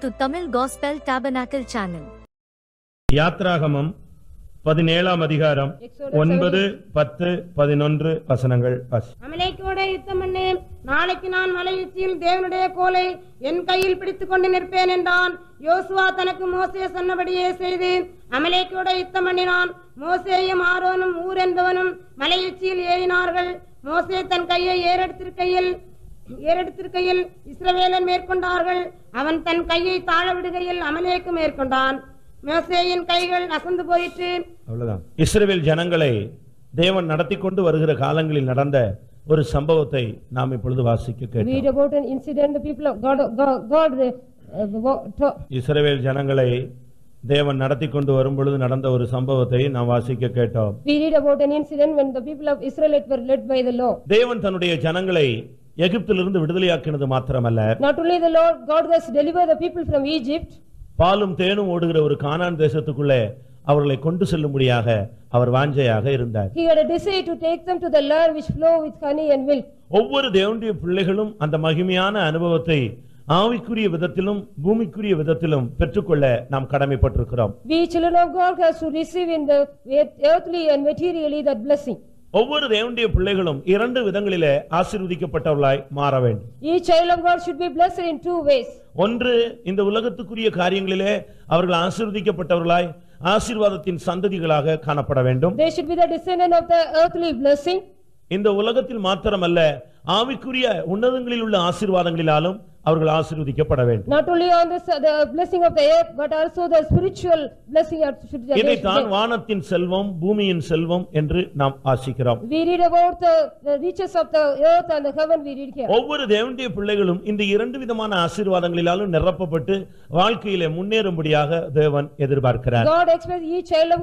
to Tamil Gospel Tabernacle channel. யாத்ராகமம் 17ஆம் அதிகாரம் 9, 10, 11 வசனங்கள். அமலேக்கோட யுத்தம் பண்ணு, நாளைக்கு நான் மலை உச்சியில் தேவனுடைய கோலை என் கையில் பிடித்துக் கொண்டு நிற்பேன் என்றான். யோசுவா தனக்கு மோசே சொன்னபடியே செய்து அமலேக்கோட யுத்தம் பண்ணினான். மோசேயும் ஆரோனும் ஊர் என்பவனும் மலை உச்சியில் ஏறினார்கள். மோசே தன் கையை ஏறெடுத்திருக்கையில் இஸ்ரவேலன் மேற்கொண்டார்கள். அவன் தன் கையை தாழ விடுகையில் அமலேக்கு மேற்கொண்டான். மோசேயின் கைகள் அசந்து போயிற்று. அவ்வளவுதான். இஸ்ரவேல் ஜனங்களை தேவன் நடத்தி கொண்டு வருகிற காலங்களில் நடந்த ஒரு சம்பவத்தை நாம் இப்பொழுது வாசிக்க கேட்டோம். Read about an incident the people of God இஸ்ரவேல் ஜனங்களை தேவன் நடத்தி கொண்டு வரும்பொழுது நடந்த ஒரு சம்பவத்தை நாம் வாசிக்க கேட்டோம். We read about an incident when the people of Israel were led by the law. தேவன் தன்னுடைய ஜனங்களை எகிப்திலிருந்து விடுதலையாக்கினது மாத்திரமல்ல, Not only the Lord God has delivered the people from Egypt, பாலும் தேனும் ஓடுகிற ஒரு கானான் தேசத்துக்குள்ளே அவர்களை கொண்டு செல்லும்படியாக அவர் வாஞ்சையாக இருந்தார். He had a desire to take them to the land which flow with honey and milk. ஒவ்வொரு தேவனுடைய பிள்ளைகளும் அந்த மகிமையான அனுபவத்தை ஆவிக்குரிய விதத்திலும் பூமிக்குரிய விதத்திலும் பெற்றுக்கொள்ள நாம் கடமைப்பட்டிருக்கிறோம். We children of God has to receive in the earthly and materially that blessing. ஒவ்வொரு தேவனுடைய பிள்ளைகளும் இரண்டு விதங்களிலே ஆசீர்வதிக்கப்பட்டவர்களாய் மாற வேண்டும். Each child of God should be blessed in two ways. ஒன்று, இந்த உலகத்துக்குரிய காரியங்களிலே அவர்கள் ஆசீர்வதிக்கப்பட்டவர்களாய் ஆசீர்வாதத்தின் சந்ததிகளாக காணப்பட வேண்டும். They should be the descendant of the earthly blessing. இந்த உலகத்தில் மாத்திரமல்ல, ஆவிக்குரிய உன்னதங்களில் உள்ள ஆசீர்வாதங்களினாலும் அவர்கள் ஆசீர்வதிக்கப்பட வேண்டும். Not only on this the blessing of the earth, but also the spiritual blessing should be. இதைத்தான் வானத்தின் செல்வம் பூமியின் செல்வம் என்று நாம் ஆசிக்கிறோம். We read about the riches of the earth and the heaven. We read here. ஒவ்வொரு தேவனுடைய பிள்ளைகளும் இந்த இரண்டு விதமான ஆசீர்வாதங்களினாலும் நிரப்பப்பட்டு வாழ்க்கையிலே முன்னேறும்படியாக தேவன் எதிர்பார்க்கிறார். God expects each child of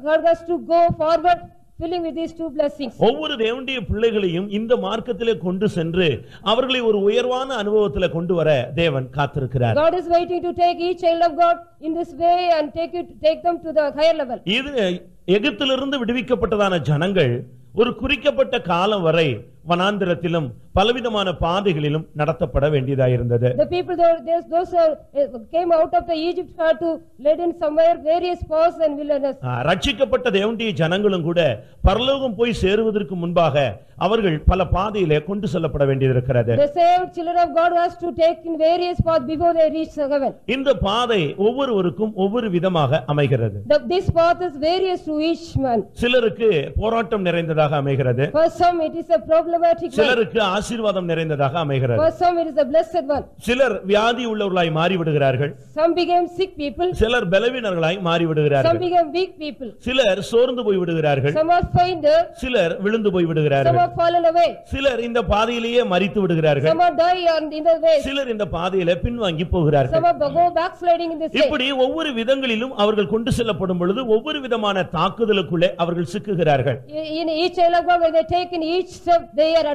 God has to go forward, filling with these two blessings. ஒவ்வொரு தேவனுடைய பிள்ளைகளையும் இந்த மார்க்கத்திலே கொண்டு சென்று அவர்களை ஒரு உயர்வான அனுபவத்திலே கொண்டு வர தேவன் காத்திருக்கிறார். God is waiting to take each child of God in this way and take them to the higher level. இது எகிப்திலிருந்து விடுவிக்கப்பட்டதான ஜனங்கள் ஒரு குறிக்கப்பட்ட காலம் வரை வனாந்திரத்திலும் பலவிதமான பாதைகளிலும் நடத்தப்பட வேண்டியதாயிருந்தது. The people those came out of the Egypt had to led in somewhere various paths and wilderness. ரட்சிக்கப்பட்ட தேவனுடைய ஜனங்களும் கூட பரலோகம் போய் சேருவதற்கு முன்பாக அவர்கள் பல பாதையிலே கொண்டு செல்லப்பட வேண்டியிருக்கிறது. The saved children of God has to take in various paths before they reach heaven. இந்த பாதை ஒவ்வொருவருக்கும் ஒவ்வொரு விதமாக அமைகிறது. This path is various to each man. சிலருக்கு போராட்டம் நிறைந்ததாக அமைகிறது. For some it is a problematic one. சிலருக்கு ஆசீர்வாதம் நிறைந்ததாக அமைகிறது. For some it is a blessed one. சிலர் வியாதி உள்ளவர்களாய் மாறி விடுகிறார்கள். Some became sick people. சிலர் பலவீனர்களாய் மாறி Some விடுகிறார்கள். became weak people. சிலர் சோர்ந்து போய் விடுகிறார்கள். Some are fainted. சிலர் விழுந்து போய் Some விடுகிறார்கள். are fallen away. சிலர் இந்த பாதையிலேயே மரித்து விடுகிறார்கள். Some are die in the way. சிலர் இந்த பாதையிலே பின்வாங்கி போகிறார்கள். Some are go backsliding in this way. இப்படி ஒவ்வொரு விதங்களிலும் அவர்கள் கொண்டு செல்லப்படும் பொழுது ஒவ்வொரு விதமான தாக்குதலுக்குள்ளே அவர்கள் சிக்குகிறார்கள். In each child of God, when they take in each step, they are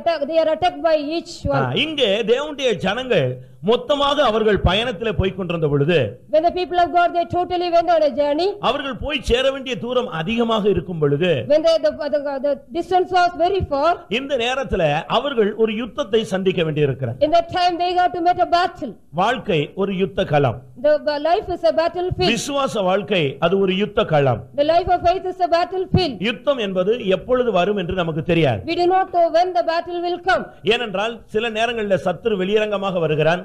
attacked by each one. இங்கே தேவனுடைய ஜனங்கள் மொத்தமாக அவர்கள் பயணத்திலே போய் கொண்டிருந்த பொழுது, When the people of God, they totally went on a journey. அவர்கள் போய் சேர வேண்டிய தூரம் அதிகமாக இருக்கும் பொழுது, When the distance was very far, இந்த நேரத்திலே அவர்கள் ஒரு யுத்தத்தை சந்திக்க வேண்டியிருக்கிறது. in that time they got to meet a battle. வாழ்க்கை ஒரு யுத்த களம். The life is a battlefield. விசுவாச வாழ்க்கை அது ஒரு யுத்த களம். The life of faith is a battlefield. யுத்தம் என்பது எப்பொழுது வரும் என்று நமக்கு தெரியாது. We do not know when the battle will come. ஏனென்றால் சில நேரங்களில் சத்துரு வெளியரங்கமாக வருகிறான்.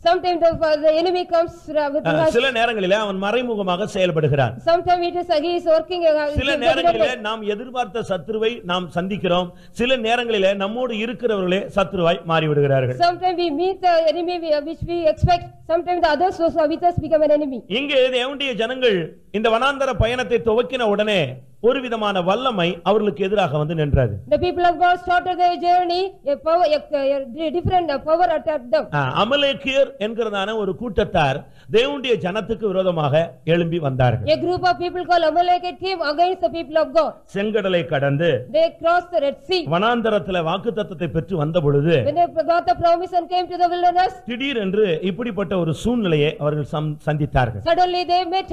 Sometimes the enemy comes with rush. சில நேரங்களில் அவன் மறைமுகமாக செயல்படுகிறான். Sometimes he is working. சில நேரங்களில் நாம் எதிர்பார்த்த சத்துருவை நாம் சந்திக்கிறோம். சில நேரங்களில் நம்மோடு இருக்கிறவர்களே சத்துருவாய் மாறிவிடுகிறார்கள். Sometimes we meet the enemy which we expect. Sometimes the others who are with us become an enemy. இங்கே தேவனுடைய ஜனங்கள் இந்த வனாந்தர பயணத்தை துவக்கின உடனே ஒரு விதமான வல்லமை அவர்களுக்கு எதிராக வந்து நின்றது. The people of God started their journey. A different power attacked them. அமலேக்கியர் என்கிறதான ஒரு கூட்டத்தார் தேவனுடைய ஜனத்துக்கு விரோதமாக எழும்பி வந்தார்கள். A group of people called Amalekite came against the people of God. செங்கடலை கடந்து They crossed the Red Sea. வனாந்தரத்திலே வாக்குத்தத்தத்தை பெற்று வந்த பொழுது, When they got the promise and came to the wilderness, திடீரென்று இப்படிப்பட்ட ஒரு சூழ்நிலையை அவர்கள் சந்தித்தார்கள். suddenly they met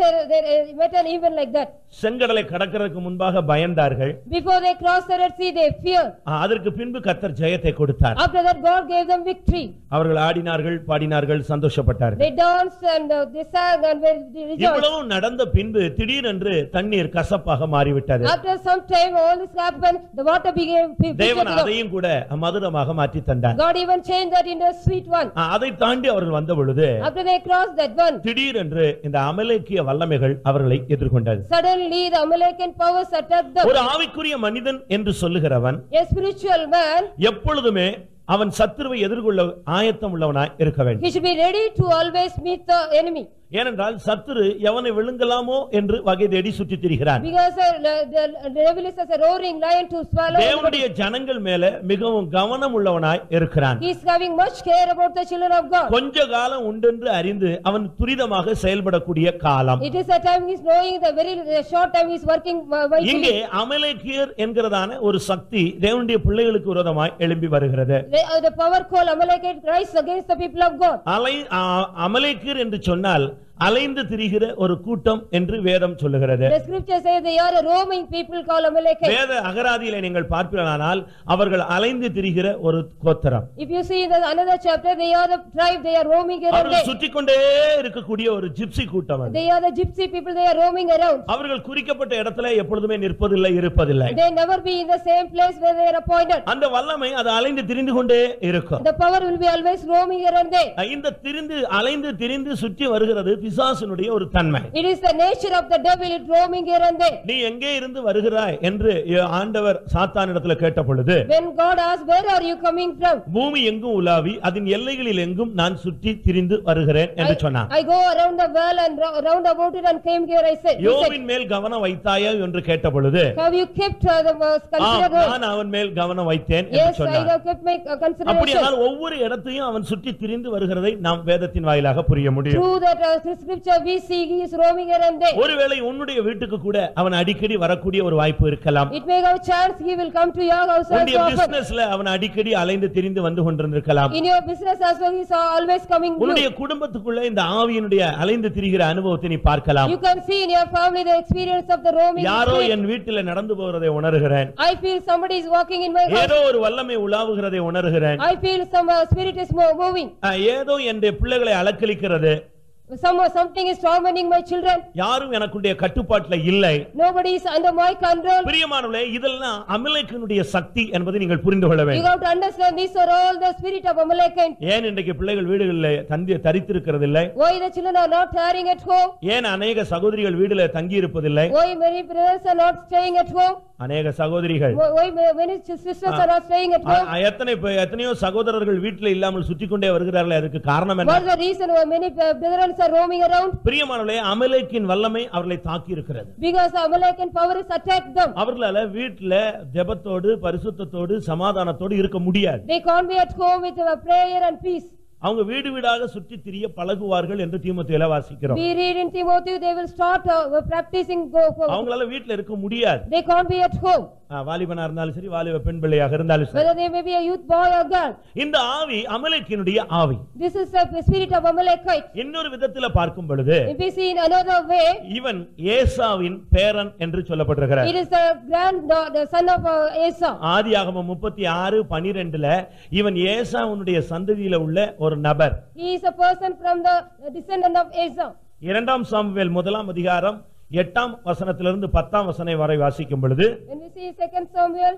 an event like that. செங்கடலை கடக்கிறதுக்கு கடலுக்கு முன்பாக பயந்தார்கள். Before they crossed the Red Sea, they feared. அதற்கு பின்பு கர்த்தர் ஜெயத்தை கொடுத்தார். After that, God gave them victory. அவர்கள் ஆடினார்கள், பாடினார்கள், சந்தோஷப்பட்டார்கள். They danced and they sang and they rejoiced. இவ்வளவு நடந்த பின்பு திடீரென்று தண்ணீர் கசப்பாக மாறிவிட்டது. After some time, all this happened. The water became bitter. தேவன் அதையும் கூட மதுரமாக மாற்றி தந்தார். God even changed that into a sweet one. அதை தாண்டி அவர்கள் வந்த பொழுது After they crossed that one, திடீரென்று இந்த அமலேக்கிய வல்லமைகள் அவர்களை எதிர்கொண்டது. suddenly the Amalekian powers attacked them. ஒரு ஆவிக்குரிய மனிதன் என்று சொல்லுகிறவன் A spiritual man, எப்பொழுதுமே அவன் சத்துருவை எதிர்கொள்ள ஆயத்தம் உள்ளவனாய் இருக்க வேண்டும். he should be ready to always meet the enemy. ஏனென்றால் சத்துரு எவனை விழுங்கலாமோ என்று வகை தேடி சுற்றித் திரிகிறான். Because the devil is as a roaring lion to swallow. தேவனுடைய ஜனங்கள் மேல மிகவும் கவனம் உள்ளவனாய் இருக்கிறான். He is having much care about the children of God. கொஞ்ச காலம் உண்டென்று அறிந்து அவன் துரிதமாக செயல்படக்கூடிய காலம். It is a time he is knowing the very short time he is working இங்கே mightily. அமலேக்கியர் என்கிறதான ஒரு சக்தி தேவனுடைய பிள்ளைகளுக்கு விரோதமாய் எழும்பி வருகிறது. The power called Amalekite rise against the people of God. அமலேக்கியர் என்று சொன்னால் அலைந்து திரிகிற ஒரு கூட்டம் என்று வேதம் சொல்லுகிறது. The scripture says they are a roaming people called Amalekite. வேத அகராதியிலே நீங்கள் பார்ப்பீர்களானால் அவர்கள் அலைந்து திரிகிற ஒரு கோத்திரம். If you see in the another chapter, they are the tribe, they are roaming around. அவர்கள் சுற்றிக்கொண்டே இருக்கக்கூடிய ஒரு ஜிப்சி கூட்டம் அது. They are the gypsy people, they are roaming around. அவர்கள் குறிக்கப்பட்ட இடத்துல எப்பொழுதுமே நிற்பதில்லை, இருப்பதில்லை. They never be in the same place where they are appointed. அந்த வல்லமை அது அலைந்து திரிந்து கொண்டே இருக்கும். The power will be always roaming around there. இந்த திரிந்து அலைந்து திரிந்து சுற்றி வருகிறது பிசாசுனுடைய ஒரு தன்மை. It is the nature of the devil, it roaming here and there. நீ எங்கே இருந்து வருகிறாய் என்று ஆண்டவர் சாத்தானிடத்துல கேட்ட பொழுது, When God asked, where are you coming from? பூமி எங்கும் உலாவி அதன் எல்லைகளில் எங்கும் நான் சுற்றி திரிந்து வருகிறேன் என்று சொன்னான். I go around the world and round about it and came here, I said. யோபின் மேல் கவனம் வைத்தாயா என்று கேட்ட பொழுது, Have you kept the considered? நான் அவன் மேல் கவனம் வைத்தேன் என்று Yes, I சொன்னான். have kept my consideration. அப்படியானால் ஒவ்வொரு இடத்தையும் அவன் சுற்றி திரிந்து வருகிறதை நாம் வேதத்தின் வாயிலாக புரிய முடியும். Through that scripture we see he is roaming here and there. ஒருவேளை உன்னுடைய வீட்டுக்கு கூட அவன் அடிக்கடி வரக்கூடிய ஒரு வாய்ப்பு இருக்கலாம். It may have a chance he will come to your house also உன்னுடைய often. பிசினஸ்ல அவன் அடிக்கடி அலைந்து திரிந்து வந்து கொண்டிருக்கலாம். In your business as well, he is always coming to உன்னுடைய you. குடும்பத்துக்குள்ள இந்த ஆவியினுடைய அலைந்து திரிகிற அனுபவத்தை நீ பார்க்கலாம். You can see in your family the experience of the roaming யாரோ spirit. என் வீட்டில நடந்து போறதை உணர்கிறேன். I feel somebody is walking in my house. ஏதோ ஒரு வல்லமை உலாவுகிறதை உணர்கிறேன். I feel some spirit is moving. ஏதோ என்னுடைய பிள்ளைகளை அலக்கழிக்கிறது. Something is tormenting my children. யாரும் எனக்குடைய கட்டுப்பாட்டுல இல்லை. Nobody is under my control. பிரியமானவர்களே, இதெல்லாம் அமலேக்கினுடைய சக்தி என்பதை நீங்கள் புரிந்து கொள்ள You வேண்டும். have to understand these are all the spirit of Amalekite. ஏன் இன்றைக்கு பிள்ளைகள் வீடுகளில் தரித்திருக்கிறது இல்லை? Why the children are not tarrying at home? ஏன் அநேக சகோதரிகள் வீடுல தங்கி இருப்பதில்லை? Why many brothers are not staying at home? அநேக சகோதரிகள் Why many sisters are not staying at home? எத்தனையோ சகோதரர்கள் வீட்டில் இல்லாமல் சுற்றிக் கொண்டே வருகிறார்கள். அதுக்கு காரணம் என்ன? What is the reason why many brothers are roaming around? பிரியமானவர்களே, அமலேக்கின் வல்லமை அவர்களை தாக்கி இருக்கிறது. Because Amalekite power is attacked them. அவர்களால வீட்டில ஜெபத்தோடு பரிசுத்தத்தோடு சமாதானத்தோடு இருக்க முடியாது. They can't be at home with prayer and peace. அவங்க வீடு வீடாக சுற்றி திரிய பழகுவார்கள் என்று தீமோத்தேயுல வாசிக்கிறோம். We read in Timothy they will start practicing அவங்களால வீட்ல இருக்க முடியாது. They can't be at home. வாலிபனா இருந்தாலும் சரி, வாலிப பெண் பிள்ளையாக இருந்தாலும் சரி. Whether they may be a youth boy or girl. இந்த ஆவி அமலேக்கினுடைய ஆவி. This is the spirit of Amalekite. இன்னொரு விதத்துல பார்க்கும் பொழுது If we see in another way, இவன் ஏசாவின் பேரன் என்று சொல்லப்பட்டிருக்கிறார். it is the son of Esau. ஆதியாகமம் 36:12 இவன் ஏசாவுடைய சந்ததியில உள்ள ஒரு நபர். He is a person from the descendant of Esau. 2 Samuel 1 8 வசனத்திலிருந்து 10 வரை வாசிக்கும் பொழுது, When we see 2 Samuel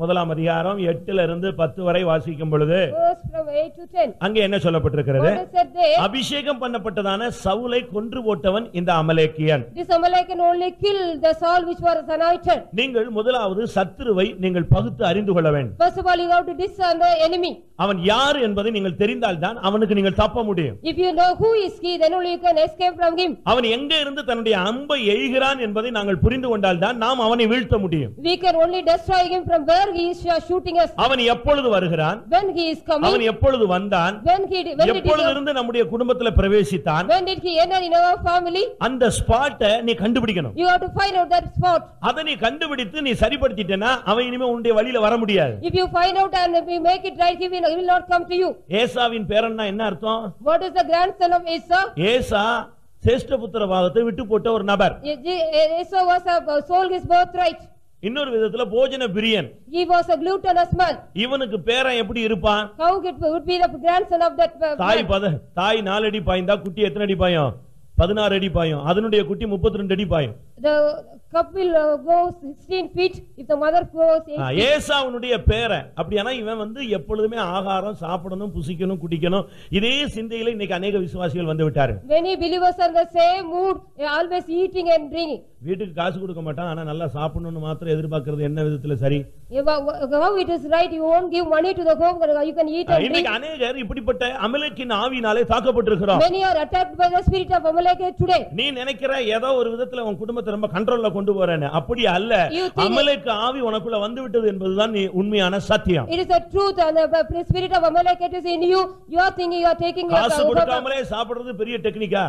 1:8-10 வரை வாசிக்கும் பொழுது verse from 8 to 10. அங்கே என்ன சொல்லப்பட்டிருக்கிறது? What is said there? அபிஷேகம் பண்ணப்பட்டதான சவுலை கொன்று போட்டவன் இந்த அமலேக்கியன். This Amalekite only killed the Saul which was anointed. நீங்கள் முதலாவது சத்துருவை நீங்கள் பகுத்து அறிந்து கொள்ள வேண்டும். First of all, you have to discern the enemy. அவன் யார் என்பதை நீங்கள் தெரிந்தால்தான் அவனுக்கு நீங்கள் தப்ப முடியும். If you know who is he, then only you can escape from him. அவன் எங்கே இருந்து தன்னுடைய அம்பை எய்கிறான் என்பதை நாங்கள் புரிந்து கொண்டால்தான் நாம் அவனை வீழ்த்த முடியும். We can only destroy him from where he is shooting us. அவன் எப்பொழுது வருகிறான்? When he is coming. அவன் எப்பொழுது வந்தான்? When எப்பொழுது இருந்து நம்முடைய குடும்பத்துல பிரவேசித்தான்? When did he enter in our family? அந்த ஸ்பாட்டை நீ கண்டுபிடிக்கணும். You have to find out that spot. அதை நீ கண்டுபிடித்து நீ சரிப்படுத்திட்டேனா அவன் இனிமே உன்னுடைய வழியில வர முடியாது. If you find out and if you make it right, he will not come to you. ஏசாவின் பேரன்னா என்ன அர்த்தம்? What is the grandson of Esau? ஏசா சேஷ்டபுத்திரவாதத்தை விட்டு போட்ட ஒரு நபர். Esau was sold his birthright. இன்னொரு விதத்துல போஜன பிரியன். He was a gluttonous man. இவனுக்கு பேரன் எப்படி இருப்பான்? How it would be the grandson of that man? தாய் 4 அடி பாய்ந்தா குட்டி எத்தனை அடி பாயும்? 16 அடி பாயும். அதனுடைய குட்டி 32 அடி பாயும். The cup will go 16 feet if the mother goes 8 feet. ஏசாவுடைய பேரன். அப்படியானா இவன் எப்பொழுதுமே ஆகாரம் சாப்பிடணும், புசிக்கணும், குடிக்கணும். இதே சிந்தையில இன்னைக்கு अनेक விசுவாசிகள் வந்து விட்டார்கள். Many believers are in the same mood, always eating and drinking. வீட்டுக்கு காசு கொடுக்க மாட்டான், ஆனா நல்லா சாப்பிடணும்னு மாத்திரம் எதிர்பார்க்கிறது என்ன விதத்துல சரி? How it is right, you won't give money to the home, you can eat and drink. இன்னைக்கு अनेகர் இப்படிப்பட்ட அமலேக்கின் ஆவியினாலே தாக்கப்பட்டிருக்கிறோம். Many are attacked by the spirit of Amalek today. நீ நினைக்கிற ஏதோ ஒரு விதத்துல உன் குடும்பத்தை ரொம்ப கண்ட்ரோல்ல கொண்டு போறேன்னு, அப்படி அல்ல. அமலேக் ஆவி உனக்குள்ள வந்து விட்டது என்பதுதான் உண்மையான சத்தியம். It is the truth, and the spirit of Amalek is in you. You are thinking you are taking காசு கொடுக்காமலே சாப்பிடுறது பெரிய டெக்னிக்கா?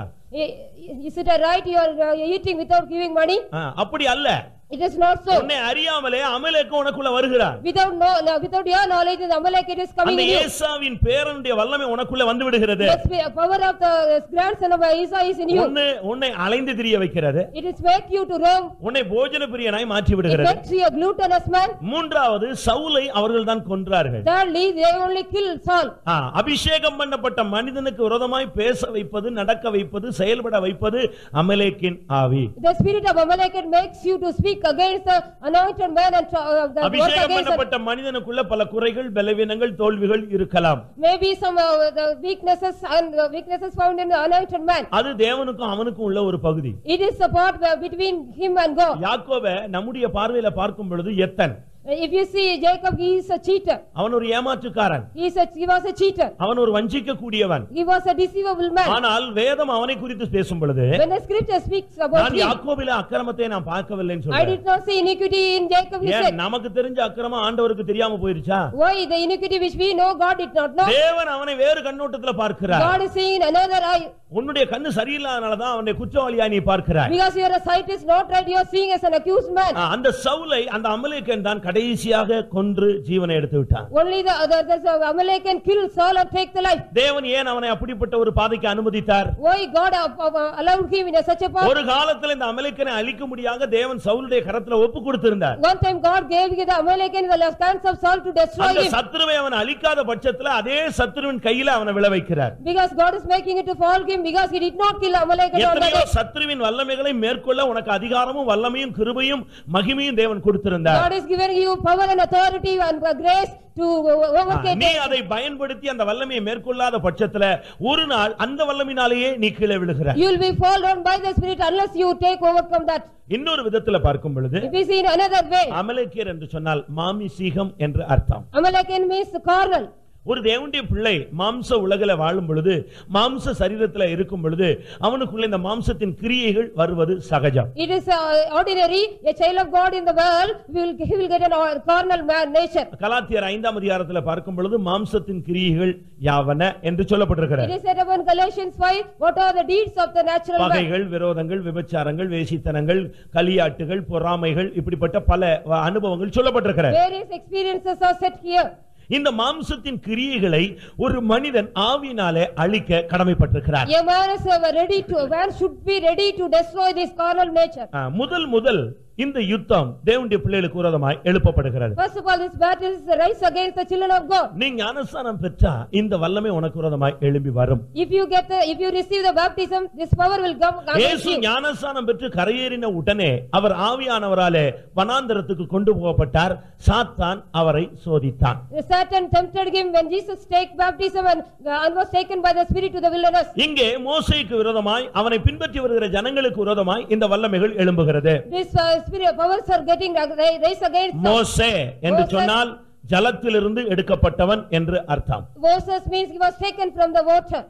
Is it right you are eating without giving money? அப்படி அல்ல. It is not so. உன்னை அறியாமலே Amalek உனக்குள்ள வருகிறான். Without your knowledge the Amalek is coming in you. அந்த ஏசாவின் பேரனுடைய வல்லமை உனக்குள்ள வந்து விடுகிறது. The power of the grandson of Esau is in you. உன்னை அலைந்து திரிய வைக்கிறது. It is make you to roam. உன்னை போஜன பிரியனாய் மாற்றி விடுகிறது. It makes you a gluttonous man. மூன்றாவது சவுலை அவர்கள்தான் கொன்றார்கள். Thirdly, they only kill Saul. அபிஷேகம் பண்ணப்பட்ட மனிதனுக்கு விரோதமாய் பேச வைப்பது, நடக்க வைப்பது, செயல்பட வைப்பது அமலேக்கின் ஆவி. The spirit of Amalek makes you to speak against the anointed man and the அபிஷேகம் பண்ணப்பட்ட மனிதனுக்குள்ள பல குறைகள், பலவீனங்கள், தோல்விகள் இருக்கலாம். Maybe some the weaknesses found in the anointed man. அது தேவனுக்கும் அவனுக்கும் உள்ள ஒரு பகுதி. It is the part between him and God. யாக்கோபை நம்முடைய பார்வையில பார்க்கும் பொழுது எத்தன். If you see Jacob, he is a cheater. அவன் ஒரு ஏமாற்றுக்காரன். He was a cheater. அவன் ஒரு வஞ்சிக்க கூடியவன். He was a deceivable man. ஆனால் வேதம் அவனை குறித்து பேசும் பொழுது, when the scripture speaks about நான் யாக்கோபிலே அக்கிரமத்தை நான் பார்க்கவில்லைன்னு சொல்றார். I did not see iniquity in Jacob, he said. நமக்கு தெரிஞ்ச அக்கிரமம் ஆண்டவருக்கு தெரியாம போயிருச்சா? Why the iniquity which we know God did not know? தேவன் அவனை வேறு கண்ணோட்டத்துல பார்க்கிறார். God is seeing in another eye. உன்னுடைய கண்ணு சரியில்லாதனால தான் அவனை குற்றவாளியா நீ பார்க்கிறாய். Because your sight is not right, you are seeing as an accused man. அந்த சவுலை அந்த அமலேக்கன் தான் கடைசியாக கொன்று ஜீவனை எடுத்து விட்டான். Only the Amalekan kill Saul and take the life. தேவன் ஏன் அவனை அப்படிப்பட்ட ஒரு பாதைக்கு அனுமதித்தார்? Why God allowed him in such a path? ஒரு காலத்துல இந்த அமலேக்கனை அழிக்க முடியாத தேவன் சவுலுடைய கரத்துல ஒப்பு கொடுத்திருந்தார். One time God gave the Amalekan in the hands of Saul to destroy him. அந்த சத்துருவை அவன் அழிக்காத பட்சத்துல அதே சத்துருவின் கையில அவனை விழ வைக்கிறார். Because God is making it to fall him because he did not kill Amalekan on that day. சத்துருவின் வல்லமைகளை மேற்கொள்ள உனக்கு அதிகாரமும் வல்லமையும் கிருபையும் மகிமையும் தேவன் கொடுத்திருந்தார். God is giving you power and authority and grace to overcome. நீ அதை பயன்படுத்தி அந்த வல்லமையை மேற்கொள்ளாத பட்சத்துல ஒரு நாள் அந்த வல்லமையினாலேயே நீ கீழே விழுகிறாய். You will be fall down by the spirit unless you overcome that. இன்னொரு விதத்துல பார்க்கும் பொழுது, if you see in another way, அமலேக்கியர் என்று சொன்னால் மாமிசீகம் என்று அர்த்தம். Amalekan means carnal. ஒரு தேவனுடைய பிள்ளை மாம்ச உலகில வாழும் பொழுது, மாம்ச சரீரத்துல இருக்கும் பொழுது அவனுக்குள்ள இந்த மாம்சத்தின் கிரியைகள் வருவது சகஜம். It is ordinary. A child of God in the world he will get a carnal nature. கலாத்தியர் 5ஆம் அதிகாரத்துல பார்க்கும் பொழுது மாம்சத்தின் கிரியைகள் யாவன என்று சொல்லப்பட்டிருக்கிறது. It is said about Galatians 5, what are the deeds of the natural man? பகைகள், விரோதங்கள், விபச்சாரங்கள், வேசித்தனங்கள், கலியாட்டுகள், பொறாமைகள், இப்படிப்பட்ட பல அனுபவங்கள் சொல்லப்பட்டிருக்கிறது. Various experiences are set here. இந்த மாம்சத்தின் கிரியைகளை ஒரு மனிதன் ஆவியினாலே அழிக்க கடமைப்பட்டிருக்கிறார். A man should be ready to destroy this carnal nature. முதல் இந்த யுத்தம் தேவனுடைய பிள்ளைகளுக்கு விரோதமாய் எழுப்பப்படுகிறது. First of all, this battle is raised against the children of God. நீ ஞானஸ்நானம் பெற்றா இந்த வல்லமை உனக்கு விரோதமாய் எழும்பி வரும். If you receive the baptism, this power will come against you. இயேசு ஞானஸ்நானம் பெற்று கரையேறின உடனே அவர் ஆவியானவராலே வனாந்தரத்துக்கு கொண்டு போகப்பட்டார். சாத்தான் அவரை சோதித்தான். Satan tempted him when Jesus take baptism and was taken by the spirit to the wilderness. இங்கே மோசேக்கு விரோதமாய் அவனை பின்பற்றி வருகிற ஜனங்களுக்கு விரோதமாய் இந்த வல்லமைகள் எழும்புகிறது. This spirit powers are getting raised against மோசே என்று சொன்னால் ஜலத்திலிருந்து எடுக்கப்பட்டவன் என்று அர்த்தம். Moses means he was taken from the water.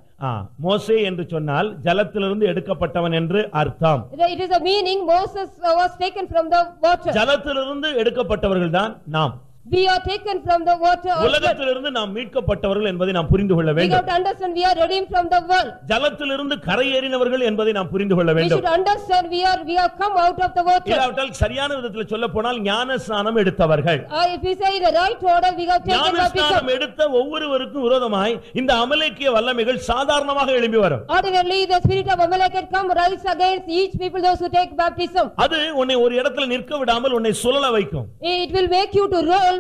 மோசே என்று சொன்னால் ஜலத்திலிருந்து எடுக்கப்பட்டவன் என்று அர்த்தம். It is a meaning Moses was taken from the water. ஜலத்திலிருந்து எடுக்கப்பட்டவர்கள் தான் நாம். We are taken from the water of blood. உலகத்திலிருந்து நாம் மீட்கப்பட்டவர்கள் என்பதை நாம் புரிந்து கொள்ள We வேண்டும். got to understand we are redeemed from the world. ஜலத்திலிருந்து கரையேறினவர்கள் என்பதை நாம் புரிந்து கொள்ள We வேண்டும். should understand we are come out of the water. இல்லாவிட்டால் சரியான விதத்தில் சொல்லப் போனால் ஞானஸ்நானம் எடுத்தவர்கள். If we say in the right order, we have taken ஞானஸ்நானம் baptism. எடுத்த ஒவ்வொருவருக்கும் விரோதமாய் இந்த அமலேக்கிய வல்லமைகள் சாதாரணமாக எழும்பி வரும். Ordinarily, the spirit of Amalek come rise against each people those who take baptism. அது உன்னை ஒரு இடத்துல நிற்க விடாமல் உன்னை சுழல வைக்கும். It will make you to roll,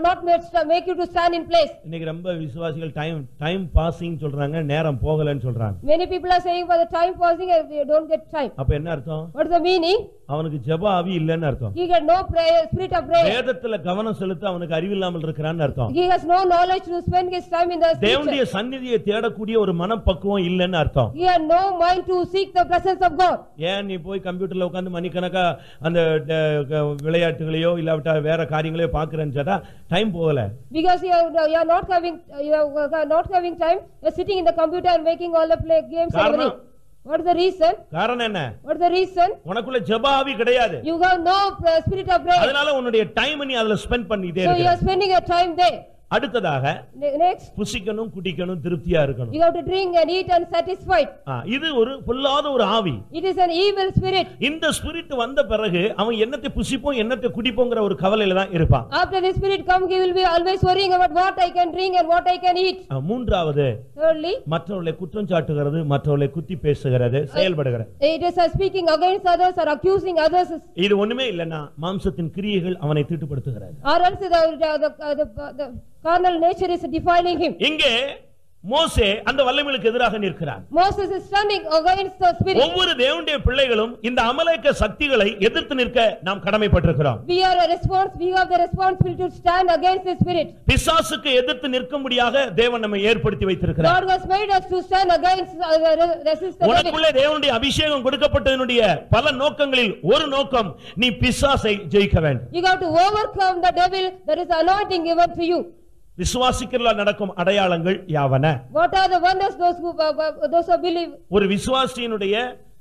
not make you to stand in place. இன்னைக்கு ரொம்ப விசுவாசிகள் டைம் பாசிங் சொல்றாங்க, நேரம் போகலன்னு சொல்றாங்க. Many people are saying for the time passing, they don't get time. அப்ப என்ன அர்த்தம்? What is the meaning? அவனுக்கு ஜெப ஆவி இல்லன்னு அர்த்தம். He got no prayer, spirit of prayer. வேதத்துல கவனம் செலுத்த அவனுக்கு அறிவில்லாமல் இருக்கிறான்னு அர்த்தம். He has no knowledge to spend his time in the தேவனுடைய scripture. சந்நிதியை தேடக்கூடிய ஒரு மனப்பக்குவம் இல்லன்னு அர்த்தம். He had no mind to seek the presence of God. ஏன் நீ போய் கம்ப்யூட்டர்ல உட்கார்ந்து மணிக்கணக்கா அந்த விளையாட்டுகளையோ இல்லாவிட்டா வேற காரியங்களையோ பாக்குறேன்னு சொன்னா டைம் போகல. Because you are not having time, you are sitting in the computer and making all the play games and everything. What is the reason? காரணம் என்ன? What is the reason? உனக்குள்ள ஜெப ஆவி கிடையாது. You have no spirit of prayer. அதனால உன்னுடைய time நீ அதுல ஸ்பெண்ட் பண்ணிட்டே So you இருக்க. are spending your time there. அடுத்ததாக Next, புசிக்கணும் குடிக்கணும் திருப்தியா இருக்கணும். you have to drink and eat and satisfied. இது ஒரு பொல்லாத ஒரு ஆவி. It is an evil spirit. இந்த ஸ்பிரிட் வந்த பிறகு அவன் என்னத்தை புசிப்போம் என்னத்தை குடிப்போங்கிற ஒரு கவலையில தான் இருப்பான். After the spirit come, he will be always worrying about what I can drink and what I can eat. மூன்றாவது Thirdly, மற்றவர்களை குற்றம் சாட்டுகிறது, மற்றவர்களை குத்தி பேசுகிறது, செயல்படுகிறது. it is speaking against others or accusing others. இது ஒண்ணுமே இல்லன்னா மாம்சத்தின் கிரியைகள் அவனை தீட்டுப்படுத்துகிறது. Or else the carnal nature is defiling him. இங்கே மோசே அந்த வல்லமைகளுக்கு எதிராக நிற்கிறான். Moses is standing against the spirit. ஒவ்வொரு தேவனுடைய பிள்ளைகளும் இந்த அமலேக்க சக்திகளை எதிர்த்து நிற்க நாம் கடமைப்பட்டிருக்கிறோம். We have the responsibility to stand against the spirit. பிசாசுக்கு எதிர்த்து நிற்கும்படியாக தேவன் நம்மை ஏற்படுத்தி வைத்திருக்கிறார். God has made us to stand against resist the devil. உனக்குள்ளே தேவனுடைய அபிஷேகம் கொடுக்கப்பட்டதனுடைய பல நோக்கங்களில் ஒரு நோக்கம் நீ பிசாசை ஜெயிக்க வேண்டும். You have to overcome the devil. There is anointing given to you. விசுவாசிக்கிறவர்களால் நடக்கும் அடையாளங்கள் யாவன? What are the wonders those who believe? ஒரு விசுவாசியினுடைய